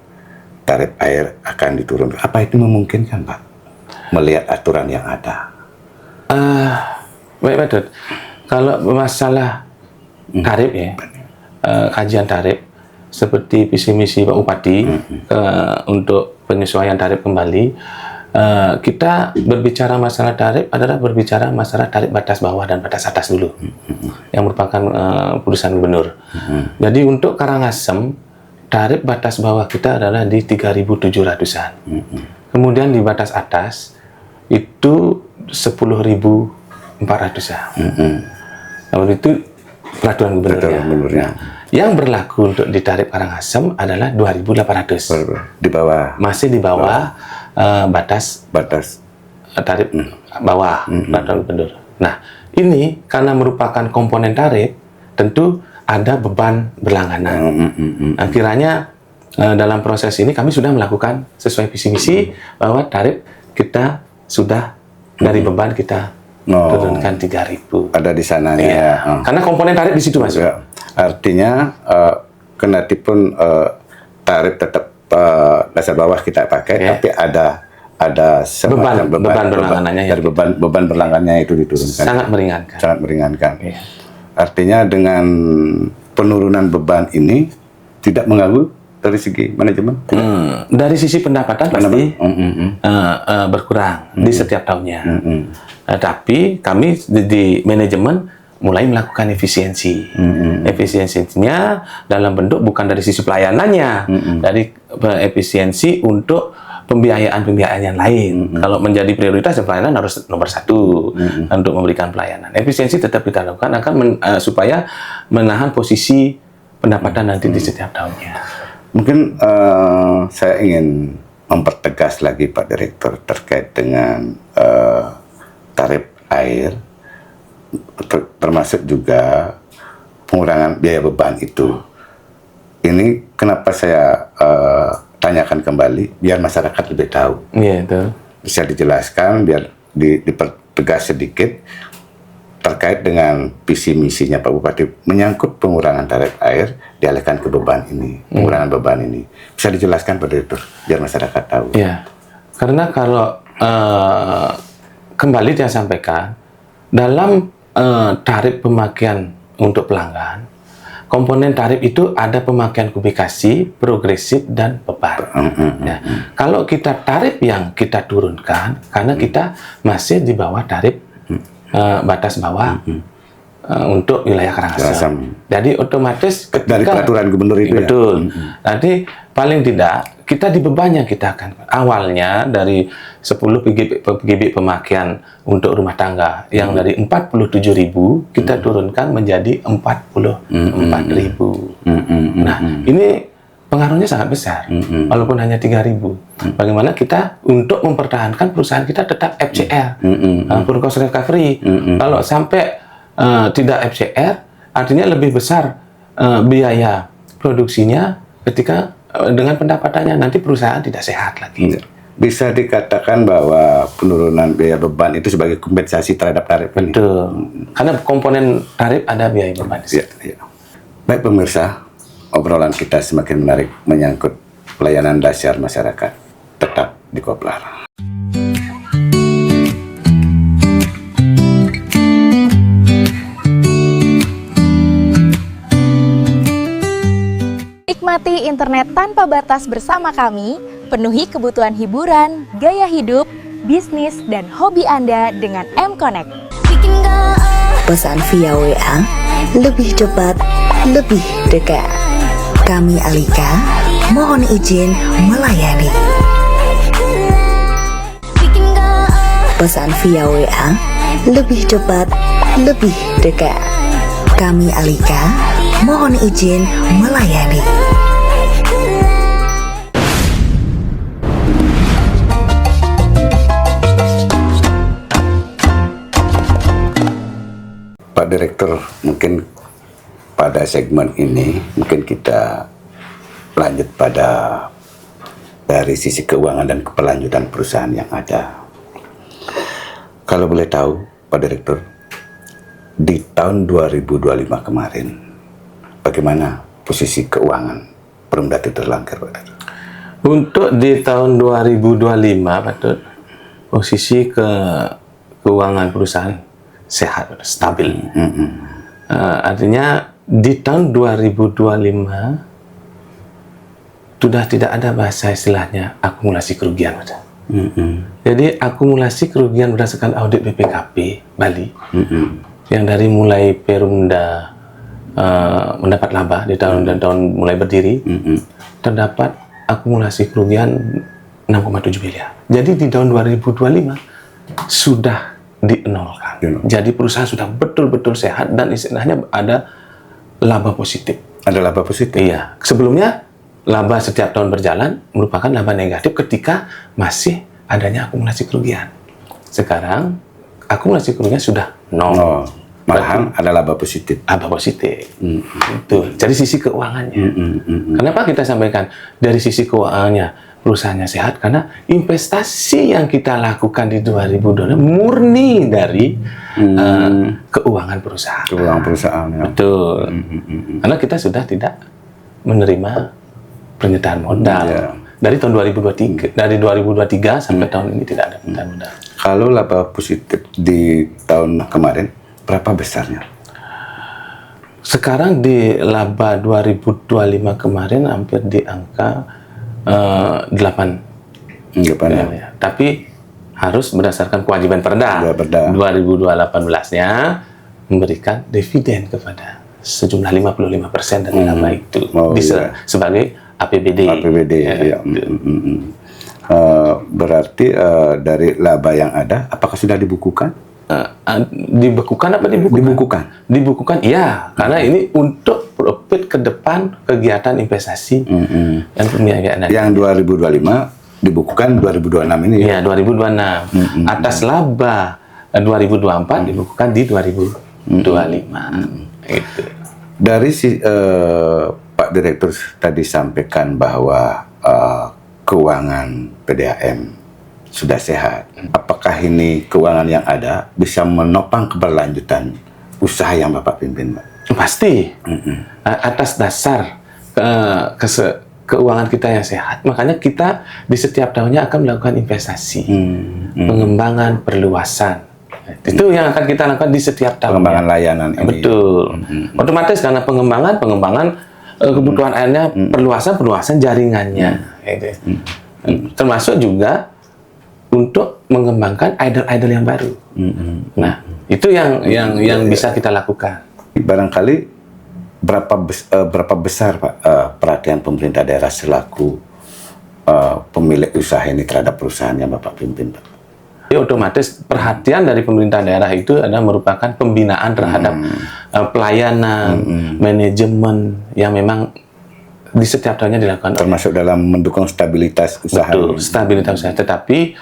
tarif air akan diturunkan. Apa itu memungkinkan, Pak? Melihat aturan yang ada. Baik, Pak Dut. Kalau masalah tarif ya, kajian tarif seperti visi misi Pak Bupati untuk penyesuaian tarif kembali, kita berbicara masalah tarif adalah berbicara masalah tarif batas bawah dan batas atas dulu, yang merupakan putusan gubernur. Jadi untuk Karangasem, tarif batas bawah kita adalah di 3.700-an. Kemudian di batas atas itu 10.400-an. Lalu itu peraturan gubernurnya. Yang berlaku untuk di tarif Karangasem adalah 2.800. Di bawah. Masih di bawah batas tarif bawah peraturan gubernur. Nah, ini karena merupakan komponen tarif, tentu ada beban berlangganan. Nah, kiranya dalam proses ini kami sudah melakukan sesuai visi misi bahwa tarif kita sudah dari beban kita turunkan 3.000. Ada di sananya. Iya. Karena komponen tarif di situ Mas. Ya. Artinya kendatipun tarif tetap dasar bawah kita pakai, tapi ada semacam beban berlangganannya dari beban berlangganannya itu diturunkan. Sangat meringankan. Sangat meringankan. Iya. Artinya dengan penurunan beban ini tidak mengganggu dari segi manajemen. Dari sisi pendapatan pasti berkurang di setiap tahunnya. Tapi kami di manajemen mulai melakukan efisiensi. Efisiensinya dalam bentuk bukan dari sisi pelayanannya, dari efisiensi untuk pembiayaan yang lain. Kalau menjadi prioritas, pelayanan harus nomor 1 untuk memberikan pelayanan. Efisiensi tetap kita lakukan supaya menahan posisi pendapatan nanti di setiap tahunnya. Mungkin saya ingin mempertegas lagi Pak Direktur terkait dengan tarif air, termasuk juga pengurangan biaya beban itu. Ini kenapa saya tanyakan kembali biar masyarakat lebih tahu. Iya, itu. Bisa dijelaskan biar dipertegas sedikit terkait dengan visi misinya Pak Bupati menyangkut pengurangan tarif air dialihkan ke beban ini, pengurangan beban ini. Bisa dijelaskan Pak Direktur biar masyarakat tahu. Iya. Karena kalau kembali dia sampaikan dalam tarif pemakaian untuk pelanggan, komponen tarif itu ada pemakaian kubikasi, progresif, dan beban. Ya. Kalau kita tarif yang kita turunkan, karena kita masih di bawah tarif batas bawah untuk wilayah Karangasem. Jadi otomatis ketika, dari peraturan gubernur itu betul. Nanti paling tidak kita di beban yang kita akan awalnya dari 10 PGB pemakaian untuk rumah tangga yang dari 47.000 kita turunkan menjadi 44.000. Nah, ini pengaruhnya sangat besar, walaupun hanya 3.000. Bagaimana kita untuk mempertahankan perusahaan kita tetap FCR, full cost recovery. Kalau sampai tidak FCR, artinya lebih besar biaya produksinya ketika dengan pendapatannya, nanti perusahaan tidak sehat lagi. Bisa dikatakan bahwa penurunan biaya beban itu sebagai kompensasi terhadap tarif. Betul. Karena komponen tarif ada biaya beban. Ya. Baik pemirsa, obrolan kita semakin menarik menyangkut pelayanan dasar masyarakat. Tetap di Koplar. Nikmati internet tanpa batas bersama kami, penuhi kebutuhan hiburan, gaya hidup, bisnis, dan hobi Anda dengan M-Connect. Pesan via WA, lebih cepat, lebih dekat. Kami Alika, mohon izin melayani. Pesan via WA, lebih cepat, lebih dekat. Kami Alika, mohon izin melayani. Pak Direktur, mungkin pada segmen ini mungkin kita lanjut pada dari sisi keuangan dan keberlanjutan perusahaan yang ada. Kalau boleh tahu, Pak Direktur, di tahun 2025 kemarin, bagaimana posisi keuangan Perumda Tetralangkar, Pak Direktur? Untuk di tahun 2025, Pak Direktur, posisi keuangan perusahaan sehat, stabil. Artinya di tahun 2025 sudah tidak ada bahasa istilahnya akumulasi kerugian. Jadi akumulasi kerugian berdasarkan audit BPKP Bali yang dari mulai Perumda mendapat laba di tahun dan tahun mulai berdiri terdapat akumulasi kerugian 6,7 miliar. Jadi di tahun 2025 sudah dienolkan. Jadi perusahaan sudah betul-betul sehat dan istilahnya ada laba positif. Ada laba positif? Iya. Sebelumnya laba setiap tahun berjalan merupakan laba negatif ketika masih adanya akumulasi kerugian. Sekarang akumulasi kerugian sudah nol. Oh, malahan ada laba positif. Laba positif. Itu dari sisi keuangannya. Kenapa kita sampaikan dari sisi keuangannya perusahaannya sehat? Karena investasi yang kita lakukan di 2020 murni dari keuangan perusahaan. Keuangan perusahaan. Ya. Betul. Karena kita sudah tidak menerima penyertaan modal. Dari tahun 2023, dari 2023 sampai tahun ini tidak ada penyertaan modal. Kalau laba positif di tahun kemarin, berapa besarnya? Sekarang di laba 2025 kemarin hampir di angka 8. Ya. Tapi harus berdasarkan kewajiban Perda. 2018-nya memberikan dividen kepada sejumlah 55% dari laba itu sebagai APBD. Ya. Berarti dari laba yang ada, apakah sudah dibukukan? Dibekukan apa dibukukan? Dibukukan, iya. Karena ini untuk profit ke depan kegiatan investasi dan pembiayaan. Yang 2025 dibukukan 2026 ini. Iya, 2026. Atas laba 2024 dibukukan di 2025. Itu. Dari Pak Direktur tadi sampaikan bahwa keuangan PDAM sudah sehat. Apakah ini keuangan yang ada bisa menopang keberlanjutan usaha yang Bapak pimpin, Pak? Pasti. Atas dasar keuangan kita yang sehat, makanya kita di setiap tahunnya akan melakukan investasi, pengembangan, perluasan. Itu yang akan kita lakukan di setiap tahun. Pengembangan layanan ini. Betul. Otomatis karena pengembangan kebutuhan airnya, perluasan jaringannya. Termasuk juga untuk mengembangkan idol-idol yang baru. Nah, itu yang bisa kita lakukan. Barangkali berapa besar Pak perhatian pemerintah daerah selaku pemilik usaha ini terhadap perusahaan yang Bapak pimpin, Pak? Jadi otomatis perhatian dari pemerintah daerah itu adalah merupakan pembinaan terhadap pelayanan, manajemen yang memang di setiap tahunnya dilakukan. Termasuk dalam mendukung stabilitas usaha. Betul, stabilitas usaha. Tetapi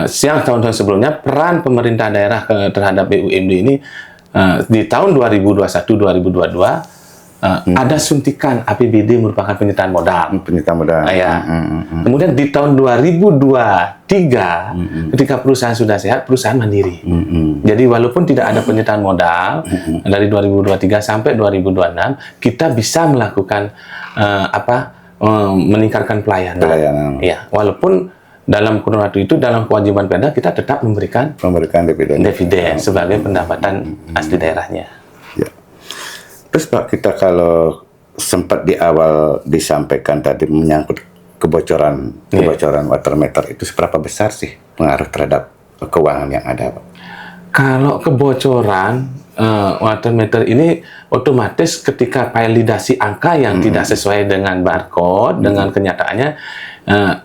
siang tahun-tahun sebelumnya peran pemerintah daerah terhadap BUMD ini di tahun 2021-2022 ada suntikan APBD merupakan penyertaan modal. Penyertaan modal. Kemudian di tahun 2023 ketika perusahaan sudah sehat, perusahaan mandiri. Jadi walaupun tidak ada penyertaan modal dari 2023 sampai 2026, kita bisa melakukan meningkatkan pelayanan. Ya, walaupun dalam kurun waktu itu dalam kewajiban Perda kita tetap memberikan dividen sebagai pendapatan asli daerahnya. Ya. Terus Pak, kita kalau sempat di awal disampaikan tadi menyangkut kebocoran water meter itu seberapa besar sih pengaruh terhadap keuangan yang ada, Pak? Kalau kebocoran water meter ini otomatis ketika validasi angka yang tidak sesuai dengan barcode dengan kenyataannya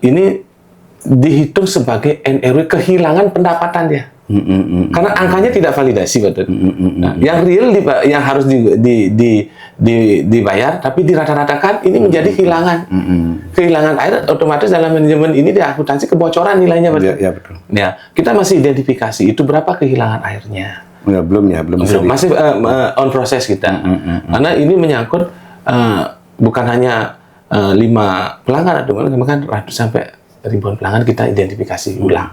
ini dihitung sebagai NRW kehilangan pendapatan dia. Karena angkanya tidak validasi, betul. Yang real yang harus dibayar, tapi dirata-ratakan ini menjadi kehilangan air. Otomatis dalam manajemen ini di akuntansi kebocoran nilainya, betul. Ya, betul. Ya, kita masih identifikasi itu berapa kehilangan airnya. Ya, belum masih on proses kita. Karena ini menyangkut bukan hanya 5 pelanggan, atau bahkan ratus sampai ribuan pelanggan kita identifikasi ulang.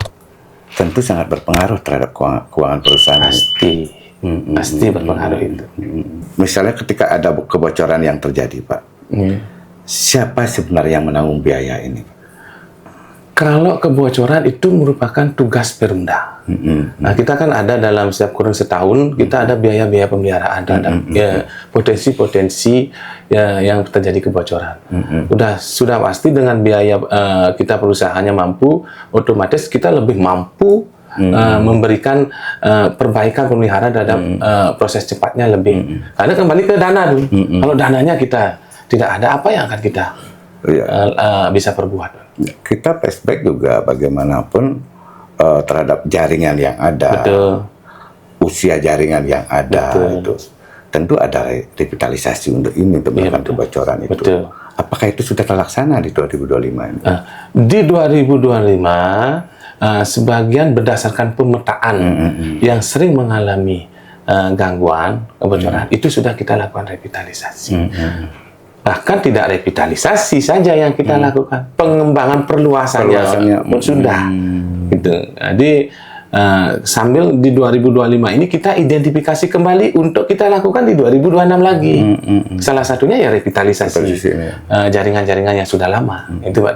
Tentu sangat berpengaruh terhadap keuangan perusahaan. Pasti berpengaruh itu. Misalnya ketika ada kebocoran yang terjadi, Pak, siapa sebenarnya yang menanggung biaya ini, Pak? Kalau kebocoran itu merupakan tugas Perumda. Nah, kita kan ada dalam setiap kurun setahun kita ada biaya-biaya pemeliharaan terhadap potensi-potensi yang terjadi kebocoran. Sudah pasti dengan biaya kita perusahaannya mampu, otomatis kita lebih mampu memberikan perbaikan pemeliharaan terhadap proses cepatnya lebih. Karena kembali ke dana dulu. Kalau dananya kita tidak ada, apa yang akan kita bisa perbuat? Kita flashback juga bagaimanapun terhadap jaringan yang ada, usia jaringan yang ada, itu tentu ada revitalisasi untuk ini, untuk melakukan kebocoran itu. Betul. Apakah itu sudah terlaksana di 2025 ini? Di 2025 sebagian berdasarkan pemetaan yang sering mengalami gangguan kebocoran itu sudah kita lakukan revitalisasi. Bahkan tidak revitalisasi saja yang kita lakukan, pengembangan perluasannya pun sudah. Gitu. Jadi sambil di 2025 ini kita identifikasi kembali untuk kita lakukan di 2026 lagi. Salah satunya ya revitalisasi jaringan-jaringan yang sudah lama. Itu Pak.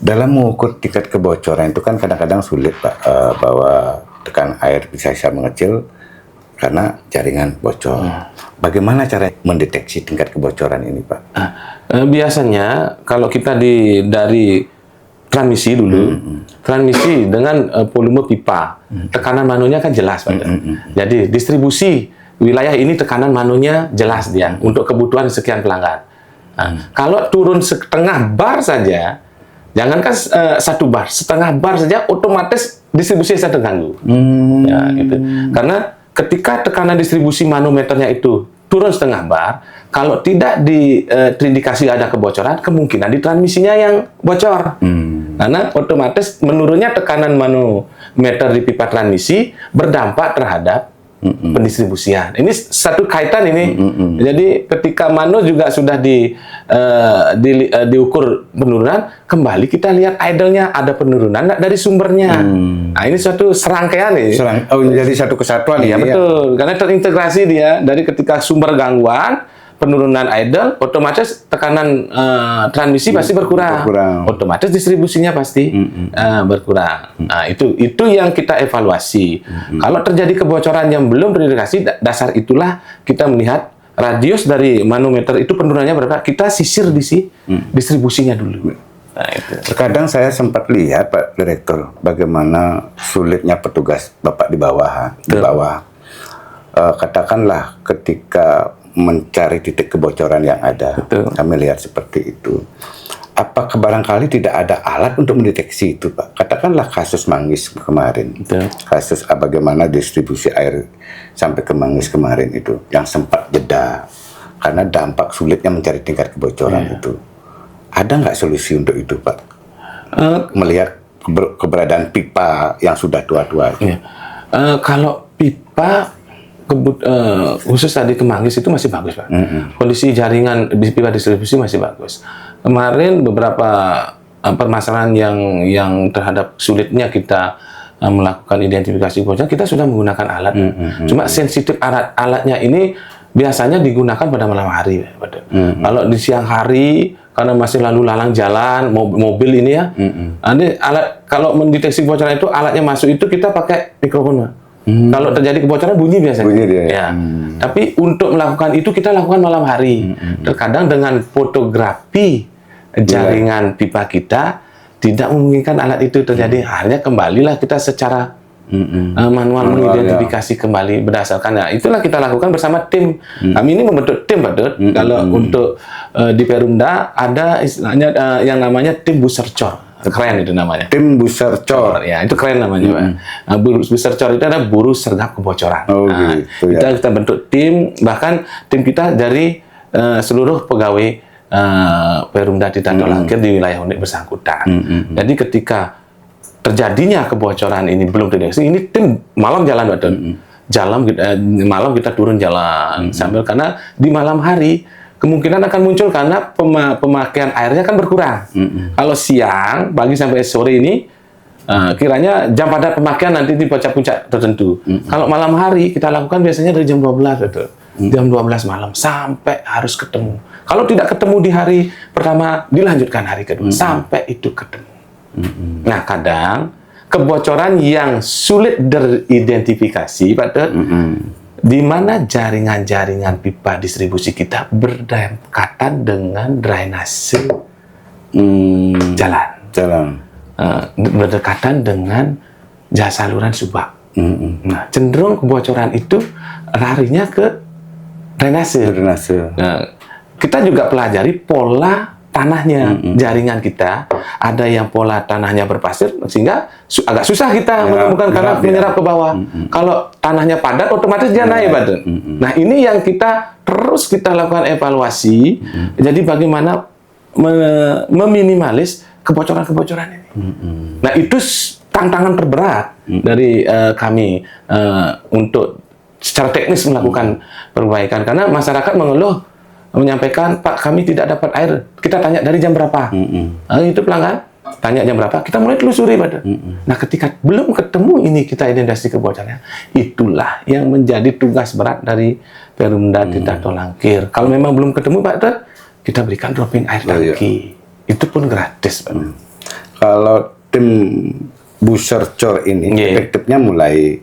Dalam mengukur tingkat kebocoran itu kan kadang-kadang sulit Pak, bahwa tekanan air bisa mengecil karena jaringan bocor. Bagaimana cara mendeteksi tingkat kebocoran ini Pak? Biasanya kalau kita dari transmisi dulu, transmisi dengan volume pipa, tekanan manunya kan jelas Pak. Jadi distribusi wilayah ini tekanan manunya jelas dia untuk kebutuhan sekian pelanggan. Kalau turun setengah bar saja, jangankan 1 bar, setengah bar saja otomatis distribusi saya terganggu. Ya, gitu. Karena ketika tekanan distribusi manometernya itu turun setengah bar, kalau tidak terindikasi ada kebocoran, kemungkinan di transmisinya yang bocor. Karena otomatis menurunnya tekanan manometer di pipa transmisi berdampak terhadap pendistribusian. Ini satu kaitan ini. Jadi ketika mano juga sudah diukur penurunan, kembali kita lihat idle-nya ada penurunan dari sumbernya. Nah, ini suatu serangkaian nih. Jadi satu kesatuan ya. Betul. Karena terintegrasi dia dari ketika sumber gangguan, penurunan idle, otomatis tekanan transmisi pasti berkurang. Otomatis distribusinya pasti berkurang. Nah, itu yang kita evaluasi. Kalau terjadi kebocoran yang belum terindikasi, dasar itulah kita melihat radius dari manometer itu penurunannya berapa, kita sisir distribusinya dulu. Nah, itu. Terkadang saya sempat lihat Pak Direktur bagaimana sulitnya petugas Bapak di bawah. Katakanlah ketika mencari titik kebocoran yang ada. Betul. Kami lihat seperti itu. Apakah barangkali tidak ada alat untuk mendeteksi itu, Pak? Katakanlah kasus Manggis kemarin. Betul. Kasus bagaimana distribusi air sampai ke Manggis kemarin itu, yang sempat jeda karena dampak sulitnya mencari tingkat kebocoran itu. Ada nggak solusi untuk itu, Pak? Melihat keberadaan pipa yang sudah tua-tua. Kalau pipa khusus tadi ke Manggis itu masih bagus Pak. Kondisi jaringan pipa distribusi masih bagus. Kemarin beberapa permasalahan yang terhadap sulitnya kita melakukan identifikasi kebocoran, kita sudah menggunakan alat. Cuma sensitif alatnya ini biasanya digunakan pada malam hari. Kalau di siang hari karena masih lalu lalang jalan mobil ini ya, ini alat kalau mendeteksi kebocoran itu alatnya masuk itu kita pakai mikrofon Pak. Kalau terjadi kebocoran bunyi biasanya. Bunyi dia. Ya. Tapi untuk melakukan itu kita lakukan malam hari. Terkadang dengan fotografi jaringan pipa kita tidak memungkinkan alat itu terjadi. Akhirnya kembalilah kita secara manual mengidentifikasi kembali berdasarkan. Itulah kita lakukan bersama tim. Kami ini membentuk tim, Pak Dut. Kalau untuk di Perumda ada istilahnya yang namanya tim busercor. Keren itu namanya. Tim busercor. Ya, itu keren namanya, Pak. Busercor itu adalah buruh sergap kebocoran. Gitu, kita bentuk tim, bahkan tim kita dari seluruh pegawai Perumda Tita Tolakir di wilayah unit bersangkutan. Jadi ketika terjadinya kebocoran ini belum terdeteksi, ini tim malam jalan, Pak. Malam kita turun jalan sambil karena di malam hari kemungkinan akan muncul karena pemakaian airnya kan berkurang. Kalau siang, pagi sampai sore ini, kiranya jam padat pemakaian nanti di puncak-puncak tertentu. Kalau malam hari, kita lakukan biasanya dari jam 12, betul. Jam 12 malam, sampai harus ketemu. Kalau tidak ketemu di hari pertama, dilanjutkan hari kedua, sampai itu ketemu. Nah, kadang, kebocoran yang sulit teridentifikasi, Pak Dut, di mana jaringan-jaringan pipa distribusi kita berdekatan dengan drainase jalan. Berdekatan dengan saluran subak. Nah, cenderung kebocoran itu larinya ke drainase. Nah, kita juga pelajari pola tanahnya, jaringan kita, ada yang pola tanahnya berpasir, sehingga agak susah kita menemukan karena menyerap ke bawah. Kalau tanahnya padat, otomatis dia naik, Pak. Nah, ini yang kita terus kita lakukan evaluasi. Jadi bagaimana meminimalis kebocoran-kebocoran ini. Nah, itu tantangan terberat dari kami untuk secara teknis melakukan perbaikan, karena masyarakat mengeluh, menyampaikan, Pak, kami tidak dapat air. Kita tanya dari jam berapa? Itu pelanggan tanya jam berapa, kita mulai telusuri, Pak. Nah, ketika belum ketemu ini, kita identifikasi kebocorannya. Itulah yang menjadi tugas berat dari Perumda Tirta Tolangkir. Kalau memang belum ketemu, Pak, kita berikan dropping air tangki. Itu pun gratis, Pak. Kalau tim Busercor ini efektifnya mulai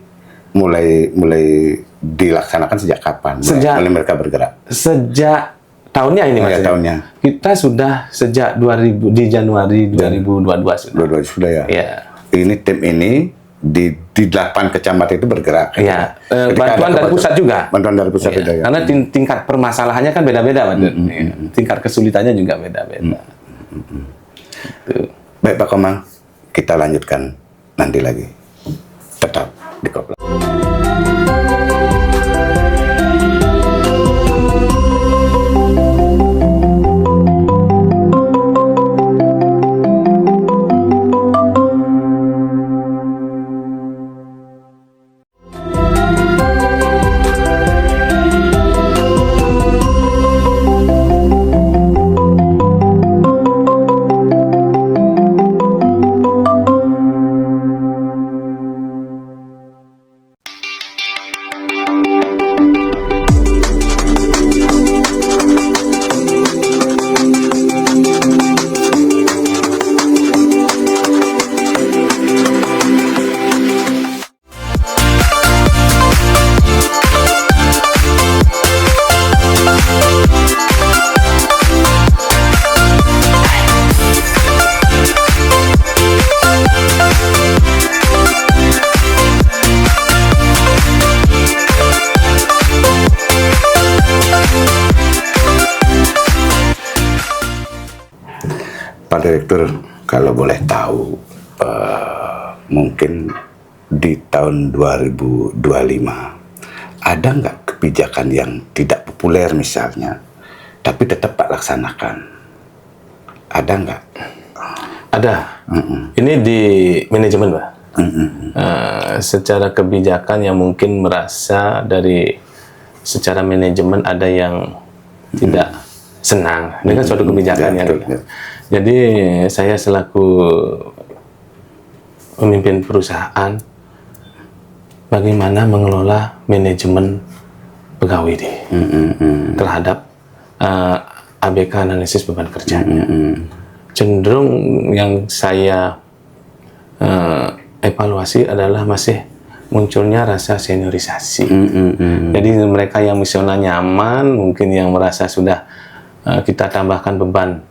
dilaksanakan sejak kapan? Mulai mereka bergerak? Sejak tahunnya ini, Mas. Tahunnya. Kita sudah sejak di Januari 2022 sudah ya. Ya. Ini tim ini di 8 kecamatan itu bergerak. Iya. Bantuan dari pusat juga. Bantuan dari pusat juga ya. Karena tingkat permasalahannya kan beda-beda, Pak. Tingkat kesulitannya juga beda-beda. Baik, Pak Komang, kita lanjutkan nanti lagi. Tetap di Koplo. Pak Direktur, kalau boleh tahu, mungkin di tahun 2025 ada nggak kebijakan yang tidak populer misalnya, tapi tetap Pak laksanakan? Ada nggak? Ada. Ini di manajemen, Pak. Secara kebijakan yang mungkin merasa dari secara manajemen ada yang tidak senang. Ini kan suatu kebijakan ya. Jadi saya selaku pemimpin perusahaan, bagaimana mengelola manajemen pegawai terhadap ABK analisis beban kerjanya. Cenderung yang saya evaluasi adalah masih munculnya rasa seniorisasi. Jadi mereka yang misalnya nyaman, mungkin yang merasa sudah kita tambahkan beban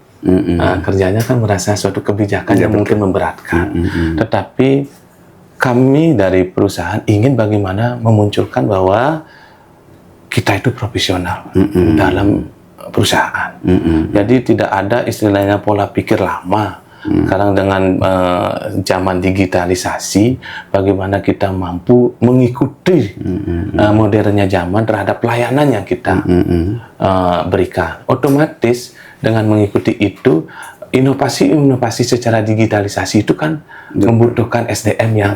kerjanya kan merasa suatu kebijakan yang mungkin memberatkan. Tetapi kami dari perusahaan ingin bagaimana memunculkan bahwa kita itu profesional dalam perusahaan. Jadi tidak ada istilahnya pola pikir lama. Sekarang dengan zaman digitalisasi, bagaimana kita mampu mengikuti modernnya zaman terhadap pelayanan yang kita berikan. Otomatis dengan mengikuti itu, inovasi-inovasi secara digitalisasi itu kan membutuhkan SDM yang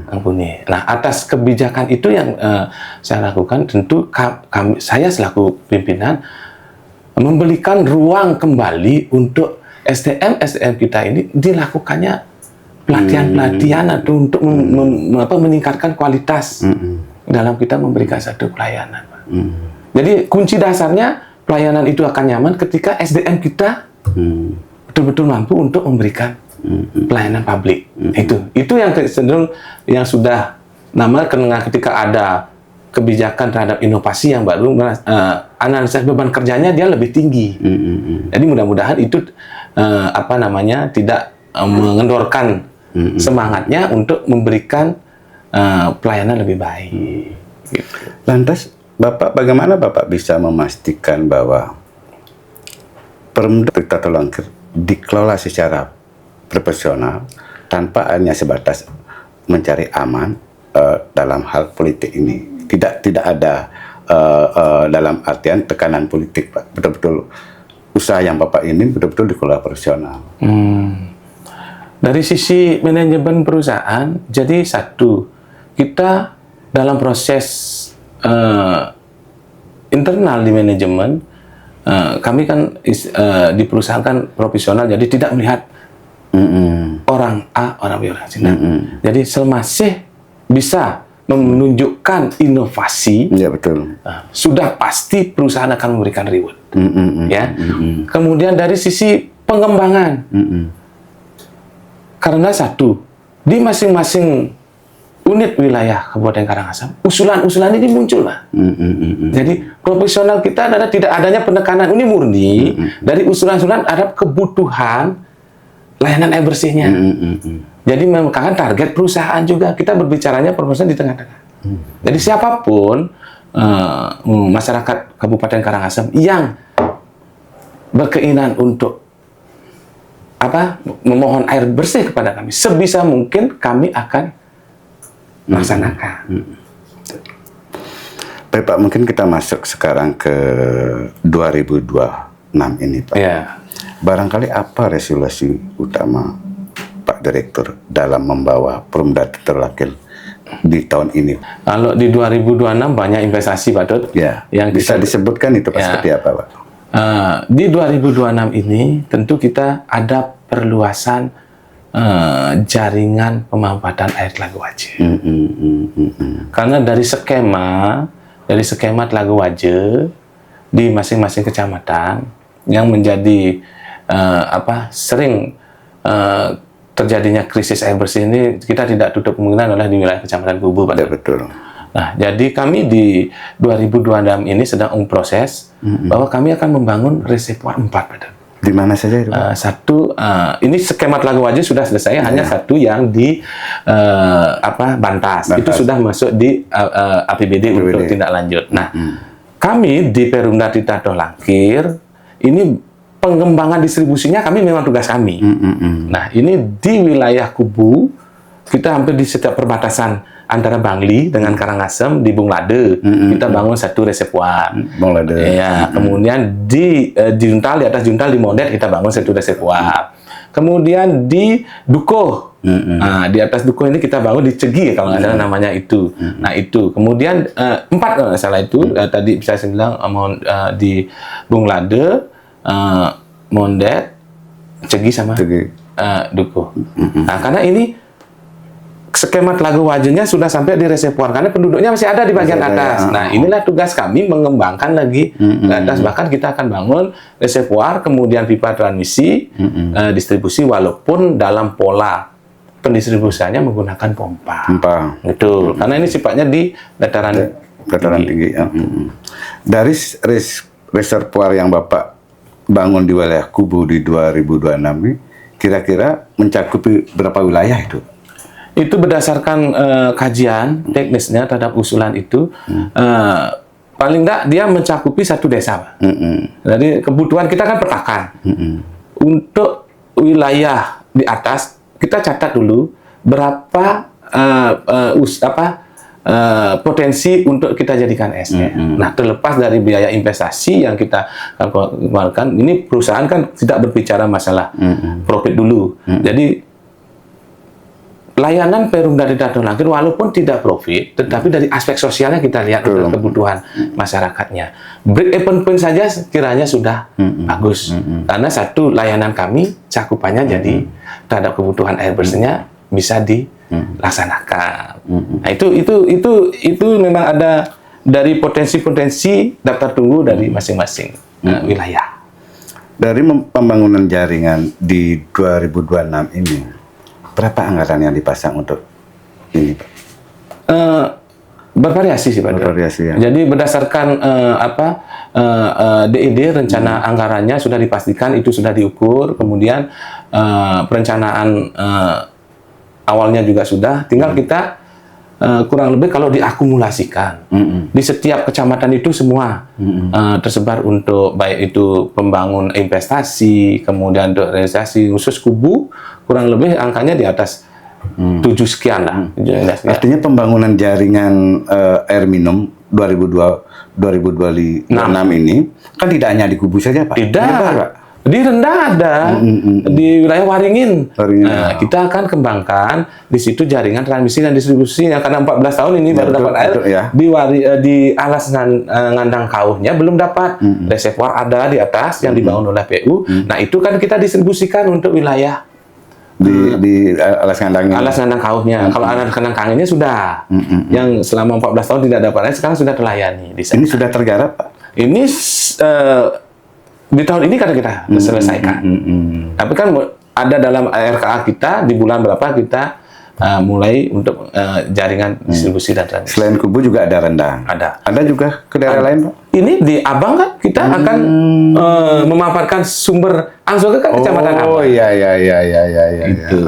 mumpuni. Nah, atas kebijakan itu yang saya lakukan, tentu saya selaku pimpinan memberikan ruang kembali untuk SDM kita ini dilakukannya pelatihan-pelatihan atau untuk meningkatkan kualitas dalam kita memberikan satu pelayanan. Jadi kunci dasarnya pelayanan itu akan nyaman ketika SDM kita betul-betul mampu untuk memberikan pelayanan publik. Itu yang cenderung yang sudah ketika ada kebijakan terhadap inovasi yang baru, analisa beban kerjanya dia lebih tinggi. Jadi mudah-mudahan itu tidak mengendorkan semangatnya untuk memberikan pelayanan lebih baik. Gitu. Lantas Bapak, bagaimana Bapak bisa memastikan bahwa Perumda Tirta Tolangkir dikelola secara profesional tanpa hanya sebatas mencari aman dalam hal politik ini. Tidak ada dalam artian tekanan politik, Pak. Betul-betul usaha yang Bapak ini betul-betul dikelola profesional. Dari sisi manajemen perusahaan, jadi satu, kita dalam proses internal di manajemen, kami kan di perusahaan kan profesional, jadi tidak melihat orang A, orang B, orang C. Jadi semasih bisa menunjukkan inovasi, Ya betul. sudah pasti perusahaan akan memberikan reward. Ya. Kemudian dari sisi pengembangan, karena satu, di masing-masing unit wilayah Kabupaten Karangasem, usulan-usulan ini muncul, Pak. Jadi profesional kita adalah tidak adanya penekanan, ini murni dari usulan-usulan ada kebutuhan layanan air bersihnya. Jadi memang target perusahaan juga, kita berbicaranya profesional di tengah-tengah. Jadi siapapun masyarakat Kabupaten Karangasem yang berkeinginan untuk memohon air bersih kepada kami, sebisa mungkin kami akan laksanakan. Baik Pak, mungkin kita masuk sekarang ke 2026 ini Pak. Ya. Barangkali apa resolusi utama Pak Direktur dalam membawa Perumda Terlakil di tahun ini? Kalau di 2026 banyak investasi Pak Dut. Ya, yang bisa disebutkan itu Pak, seperti apa Pak? Di 2026 ini tentu kita ada perluasan jaringan pemanfaatan air Telaga Waje. Karena dari skema Telaga Waje di masing-masing kecamatan yang menjadi sering terjadinya krisis air bersih ini, kita tidak tutup kemungkinan oleh di wilayah Kecamatan Kubu, Pak. Ya, betul. Nah, jadi kami di 2026 ini sedang proses bahwa kami akan membangun reservoir 4, Pak. Di mana saja itu? Satu, ini skema Telaga Waje sudah selesai, hanya satu yang di Bantas. Itu sudah masuk di APBD untuk tindak lanjut. Nah, kami di Perumda Tita Dolangkir ini pengembangan distribusinya kami memang tugas kami. Nah, ini di wilayah Kubu, kita hampir di setiap perbatasan antara Bangli dengan Karangasem di Bung Lade, kita bangun satu reservoir. Bung Lade. Ya, kemudian di Juntal, di atas Juntal di Mondet kita bangun satu reservoir. Kemudian di Dukuh, nah, di atas Dukuh ini kita bangun di Cegi kalau nggak salah namanya itu. Nah itu, kemudian 4 kalau nggak salah itu tadi bisa saya bilang di Bung Lade, Mondet, Cegi sama Dukuh. Nah karena ini skema Telaga Wajenya sudah sampai di reservoir karena penduduknya masih ada di bagian atas. Nah, inilah tugas kami mengembangkan lagi ke atas. Bahkan kita akan bangun reservoir, kemudian pipa transmisi, distribusi walaupun dalam pola pendistribusiannya menggunakan pompa. Betul. Karena ini sifatnya di dataran tinggi. Dari reservoir yang Bapak bangun di wilayah Kubu di 2026 ini, kira-kira mencakupi berapa wilayah itu? Itu berdasarkan kajian teknisnya terhadap usulan itu, paling enggak dia mencakupi satu desa, Pak. Jadi kebutuhan kita kan petakan. Untuk wilayah di atas kita catat dulu berapa potensi untuk kita jadikan SDM. Nah, terlepas dari biaya investasi yang kita keluarkan, ini perusahaan kan tidak berbicara masalah profit dulu. Jadi layanan Perumda Tita Dolangkir walaupun tidak profit, tetapi dari aspek sosialnya kita lihat kebutuhan masyarakatnya. Break-even point saja kiranya sudah bagus. Karena satu, layanan kami cakupannya jadi terhadap kebutuhan air bersihnya bisa dilaksanakan. Nah, itu memang ada dari potensi-potensi daftar tunggu dari masing-masing wilayah. Dari pembangunan jaringan di 2026 ini, berapa anggaran yang dipasang untuk ini, Pak? Bervariasi sih, Pak. Bervariasi, ya. Jadi berdasarkan DED, rencana anggarannya sudah dipastikan, itu sudah diukur, kemudian perencanaan awalnya juga sudah, tinggal kita kurang lebih kalau diakumulasikan di setiap kecamatan itu semua tersebar untuk baik itu pembangun investasi, kemudian untuk realisasi khusus kubu, kurang lebih angkanya di atas 7 sekian lah. Artinya pembangunan jaringan air minum 2026 ini kan tidak hanya di kubu saja Pak. Tidak. Di Rendah ada, di wilayah Waringin. Nah, kita akan kembangkan di situ jaringan transmisi dan distribusinya karena 14 tahun ini baru dapat air. Ya. Di Alas Ngandang Kauhnya belum dapat. Reservoir ada di atas yang dibangun oleh PU. Nah, itu kan kita distribusikan untuk wilayah di Alas Ngandang. Alas Ngandang Kauhnya. Kalau Alas Ngandang Kauhnya sudah yang selama 14 tahun tidak dapat air sekarang sudah terlayani di sana. Ini sudah tergarap Pak. Ini di tahun ini kan kita selesaikan. Tapi kan ada dalam RKA kita di bulan berapa kita mulai untuk jaringan distribusi dan transmisi. Selain kubu juga ada Rendang. Ada juga ke daerah lain Pak? Ini di Abang kan kita akan memanfaatkan sumber langsung kan kecamatan Abang. Oh iya. Itu.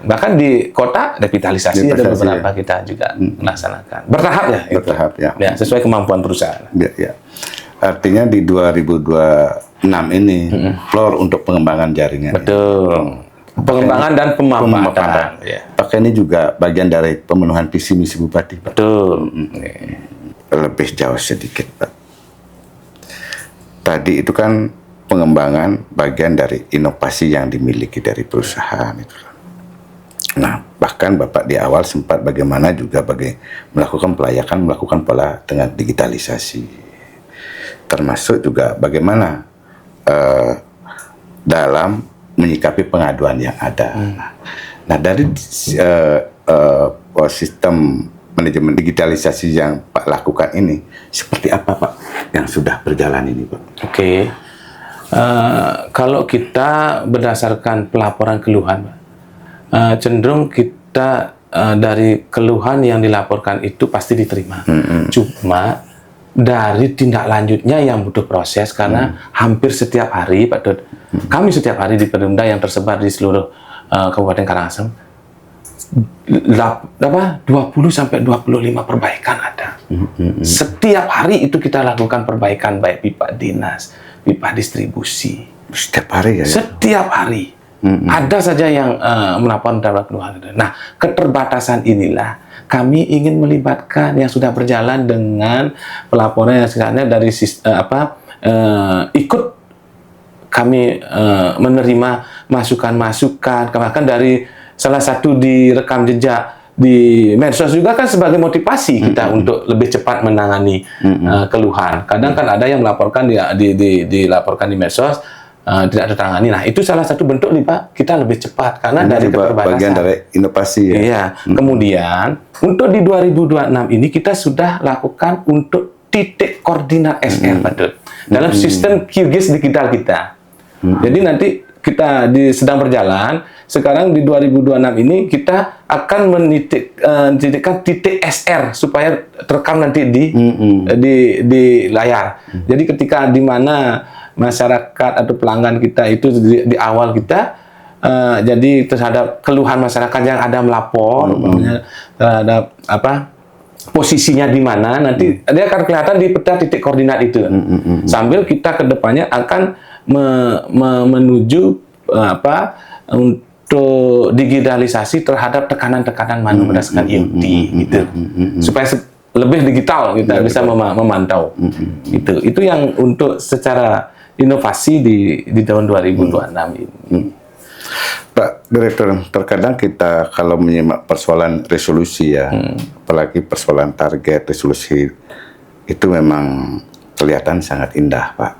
Bahkan di kota revitalisasi ada beberapa kita juga melaksanakan. Bertahap ya. Bertahap ya. Ya, sesuai kemampuan perusahaan. Ya. Artinya di 2026 ini floor untuk pengembangan jaringan. Betul. Pengembangan dan pemanfaatan. Ya. Pakai ini juga bagian dari pemenuhan visi misi Bupati. Betul. Lebih jauh sedikit Pak. Tadi itu kan pengembangan bagian dari inovasi yang dimiliki dari perusahaan itu. Nah, bahkan Bapak di awal sempat bagaimana juga melakukan pelayakan, melakukan pola dengan digitalisasi. Termasuk juga bagaimana dalam menyikapi pengaduan yang ada. Nah, dari sistem manajemen digitalisasi yang Pak lakukan ini, seperti apa Pak yang sudah berjalan ini Pak? Oke. Kalau kita berdasarkan pelaporan keluhan, cenderung kita dari keluhan yang dilaporkan itu pasti diterima. Cuma dari tindak lanjutnya yang butuh proses karena hampir setiap hari Pak Dut, kami setiap hari di Perumda yang tersebar di seluruh Kabupaten Karangasem 20 sampai 25 perbaikan ada. Setiap hari itu kita lakukan perbaikan baik pipa dinas, pipa distribusi. Setiap hari ya? Setiap hari. Ada saja yang melaporkan terhadap keluhan. Nah, keterbatasan inilah kami ingin melibatkan yang sudah berjalan dengan pelaporan yang sebenarnya dari ikut kami menerima masukan-masukan, bahkan dari salah satu di rekam jejak di medsos juga kan sebagai motivasi kita untuk lebih cepat menangani keluhan. Kadang kan ada yang melaporkan dilaporkan di medsos tidak tertangani. Nah, itu salah satu bentuk nih Pak, kita lebih cepat karena dari keterbatasan. Bagian dari inovasi ya. Iya. Kemudian untuk di 2026 ini kita sudah lakukan untuk titik koordinat SR Pak Dut, dalam sistem QGIS digital kita. Jadi nanti kita sedang berjalan. Sekarang di 2026 ini kita akan menitikkan titik SR supaya terekam nanti di layar. Jadi ketika di mana masyarakat atau pelanggan kita itu di awal kita jadi terhadap keluhan masyarakat yang ada melapor terhadap posisinya di mana, nanti dia akan kelihatan di peta titik koordinat itu. Sambil kita kedepannya akan menuju untuk digitalisasi terhadap tekanan-tekanan manu berdasarkan IoT gitu. Supaya lebih digital kita bisa memantau. Itu yang untuk secara inovasi di tahun 2026 ini. Pak Direktur, terkadang kita kalau menyimak persoalan resolusi ya, apalagi persoalan target resolusi itu memang kelihatan sangat indah Pak.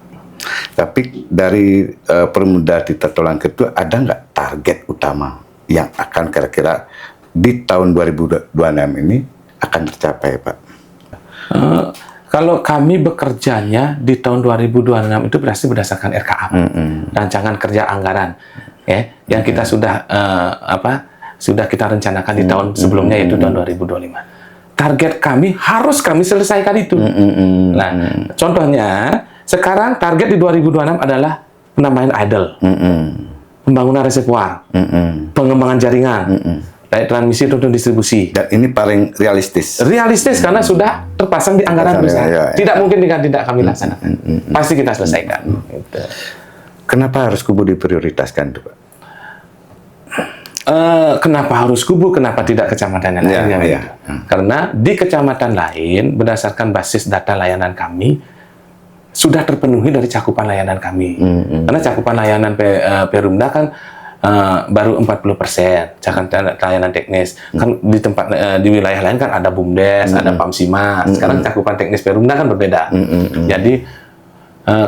Tapi dari Perumda Tita Tolangkir itu ada nggak target utama yang akan kira-kira di tahun 2026 ini akan tercapai Pak? Kalau kami bekerjanya di tahun 2026 itu berarti berdasarkan RKA, rancangan kerja anggaran, ya, yang kita sudah sudah kita rencanakan di tahun sebelumnya yaitu tahun 2025. Target kami harus kami selesaikan itu. Nah, contohnya sekarang target di 2026 adalah penambahan idle, pembangunan reservoir, pengembangan jaringan, baik transmisi maupun distribusi. Dan ini paling realistis. Realistis karena sudah terpasang di anggaran besar. Ya. Tidak mungkin tidak kami laksanakan. Pasti kita selesaikan. Gitu. Kenapa harus kubu diprioritaskan tuh, Pak? Kenapa harus kubu? Kenapa tidak kecamatan yang lain? Ya. Karena di kecamatan lain berdasarkan basis data layanan kami sudah terpenuhi dari cakupan layanan kami. Karena cakupan layanan Perumda kan baru 40% cakupan layanan teknis. Kan di tempat di wilayah lain kan ada BUMDes, ada Pamsima. Sekarang cakupan teknis Perumda kan berbeda. Jadi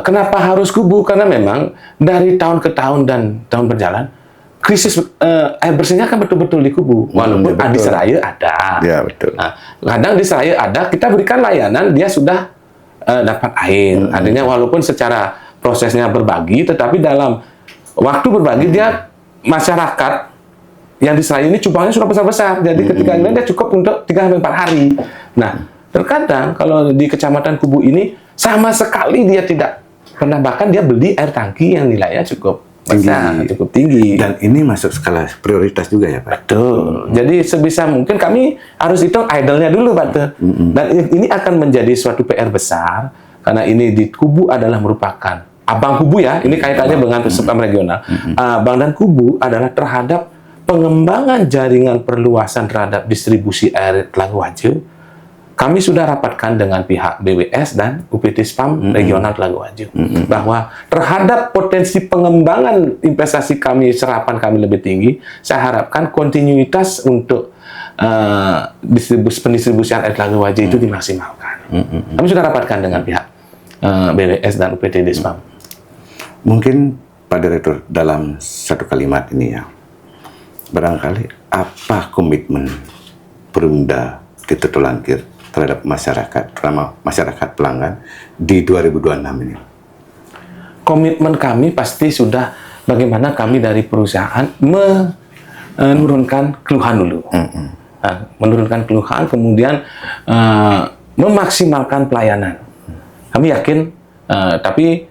kenapa harus kubu? Karena memang dari tahun ke tahun dan tahun berjalan krisis air bersihnya kan betul-betul di kubu. Walaupun di Seraya ada. Ya, betul. Nah, kadang di Seraya ada, kita berikan layanan dia sudah dapat air. Artinya walaupun secara prosesnya berbagi, tetapi dalam waktu berbagi dia masyarakat yang di Seraya ini cupangnya sudah besar-besar. Jadi ketika dia cukup untuk 3-4 hari. Nah, terkadang kalau di Kecamatan Kubu ini sama sekali dia tidak pernah, bahkan dia beli air tangki yang nilainya cukup besar, cukup tinggi. Dan ini masuk skala prioritas juga ya, Pak? Betul. Jadi sebisa mungkin kami harus hitung idle-nya dulu, Pak. Dan ini akan menjadi suatu PR besar karena ini di Kubu adalah merupakan abang Kubu ya. Ini kaitannya dengan program regional. Abang dan Kubu adalah terhadap pengembangan jaringan perluasan terhadap distribusi air Telaga Wajo. Kami sudah rapatkan dengan pihak BWS dan UPT SPAM regional Telaga Wajo bahwa terhadap potensi pengembangan investasi kami, serapan kami lebih tinggi, saya harapkan kontinuitas untuk pendistribusian air Telaga Wajo itu dimaksimalkan. Kami sudah rapatkan dengan pihak BWS dan UPT SPAM. Mungkin Pak Direktur dalam satu kalimat ini ya, barangkali apa komitmen Perumda Tirta Tolangkir terhadap masyarakat, terutama masyarakat pelanggan di 2026 ini? Komitmen kami pasti sudah bagaimana kami dari perusahaan menurunkan keluhan dulu. Menurunkan keluhan, kemudian memaksimalkan pelayanan. Kami yakin, tapi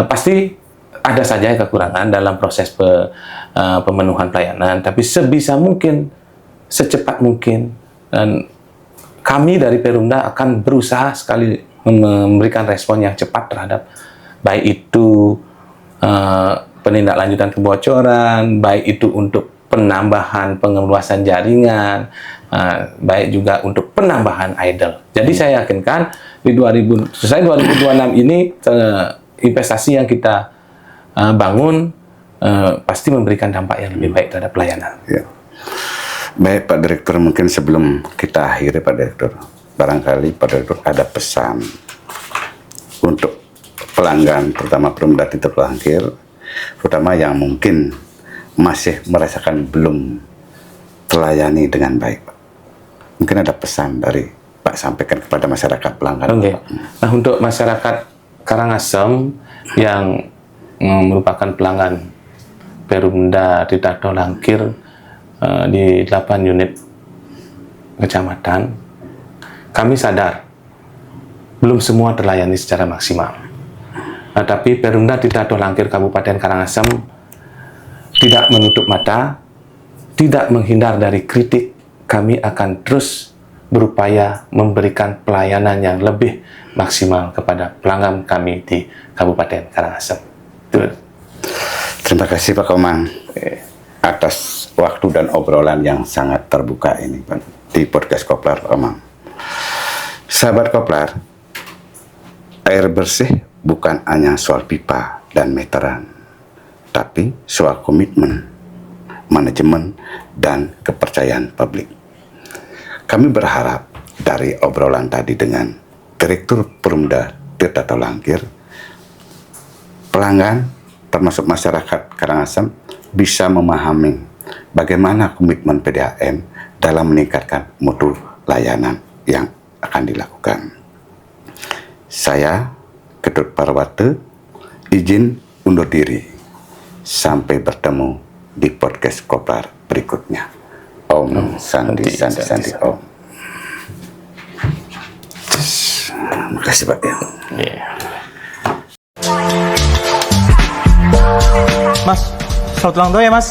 pasti ada saja kekurangan dalam proses pemenuhan pelayanan, tapi sebisa mungkin, secepat mungkin, dan kami dari Perumda akan berusaha sekali memberikan respon yang cepat terhadap baik itu penindaklanjutan kebocoran, baik itu untuk penambahan pengeluasan jaringan, baik juga untuk penambahan idle. Jadi saya yakinkan di 2026 ini investasi yang kita bangun pasti memberikan dampak yang lebih baik terhadap pelayanan. Ya. Baik Pak Direktur, mungkin sebelum kita akhiri Pak Direktur, barangkali Pak Direktur ada pesan untuk pelanggan, terutama Perumda Tirta Tolangkir, terutama yang mungkin masih merasakan belum terlayani dengan baik, Pak. Mungkin ada pesan dari Pak sampaikan kepada masyarakat pelanggan. Oke. Nah, untuk masyarakat Karangasem yang merupakan pelanggan Perumda Tirta Tolangkir di 8 unit kecamatan, kami sadar belum semua terlayani secara maksimal. Nah, tapi Perumda Tirta Tolangkir Kabupaten Karangasem tidak menutup mata, tidak menghindar dari kritik. Kami akan terus berupaya memberikan pelayanan yang lebih maksimal kepada pelanggan kami di Kabupaten Karangasem. Terima kasih Pak Komang atas waktu dan obrolan yang sangat terbuka ini Pak, di podcast Koplar Pak Komang. Sahabat Koplar, air bersih bukan hanya soal pipa dan meteran, tapi soal komitmen, manajemen, dan kepercayaan publik. Kami berharap dari obrolan tadi dengan Direktur Perumda Tirta Tolangkir, pelanggan termasuk masyarakat Karangasem bisa memahami bagaimana komitmen PDAM dalam meningkatkan mutu layanan yang akan dilakukan. Saya, Ketut Parwate, izin undur diri. Sampai bertemu di podcast Koplar berikutnya. Om Santi Santi Santi Om. Terima kasih Pak. Mas, selamat ulang tahun ya Mas.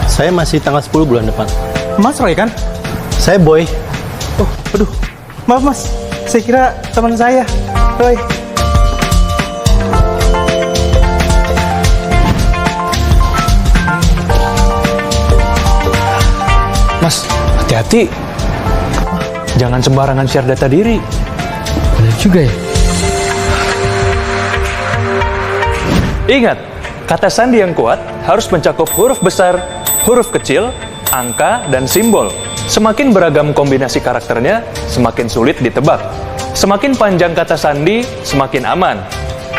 Saya masih tanggal 10 bulan depan. Mas Roy kan? Saya Boy. Oh, aduh. Maaf Mas, saya kira teman saya, Roy. Mas, hati-hati. Jangan sembarangan share data diri. Benar juga ya. Ingat, kata sandi yang kuat harus mencakup huruf besar, huruf kecil, angka, dan simbol. Semakin beragam kombinasi karakternya, semakin sulit ditebak. Semakin panjang kata sandi, semakin aman.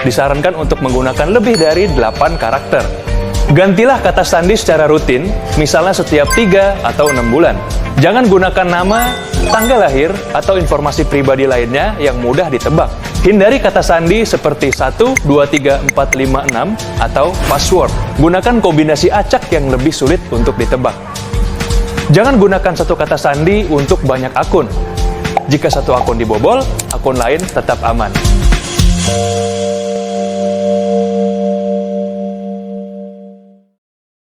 Disarankan untuk menggunakan lebih dari 8 karakter. Gantilah kata sandi secara rutin, misalnya setiap 3 atau 6 bulan. Jangan gunakan nama, tanggal lahir, atau informasi pribadi lainnya yang mudah ditebak. Hindari kata sandi seperti 1, 2, 3, 4, 5, 6, atau password. Gunakan kombinasi acak yang lebih sulit untuk ditebak. Jangan gunakan satu kata sandi untuk banyak akun. Jika satu akun dibobol, akun lain tetap aman.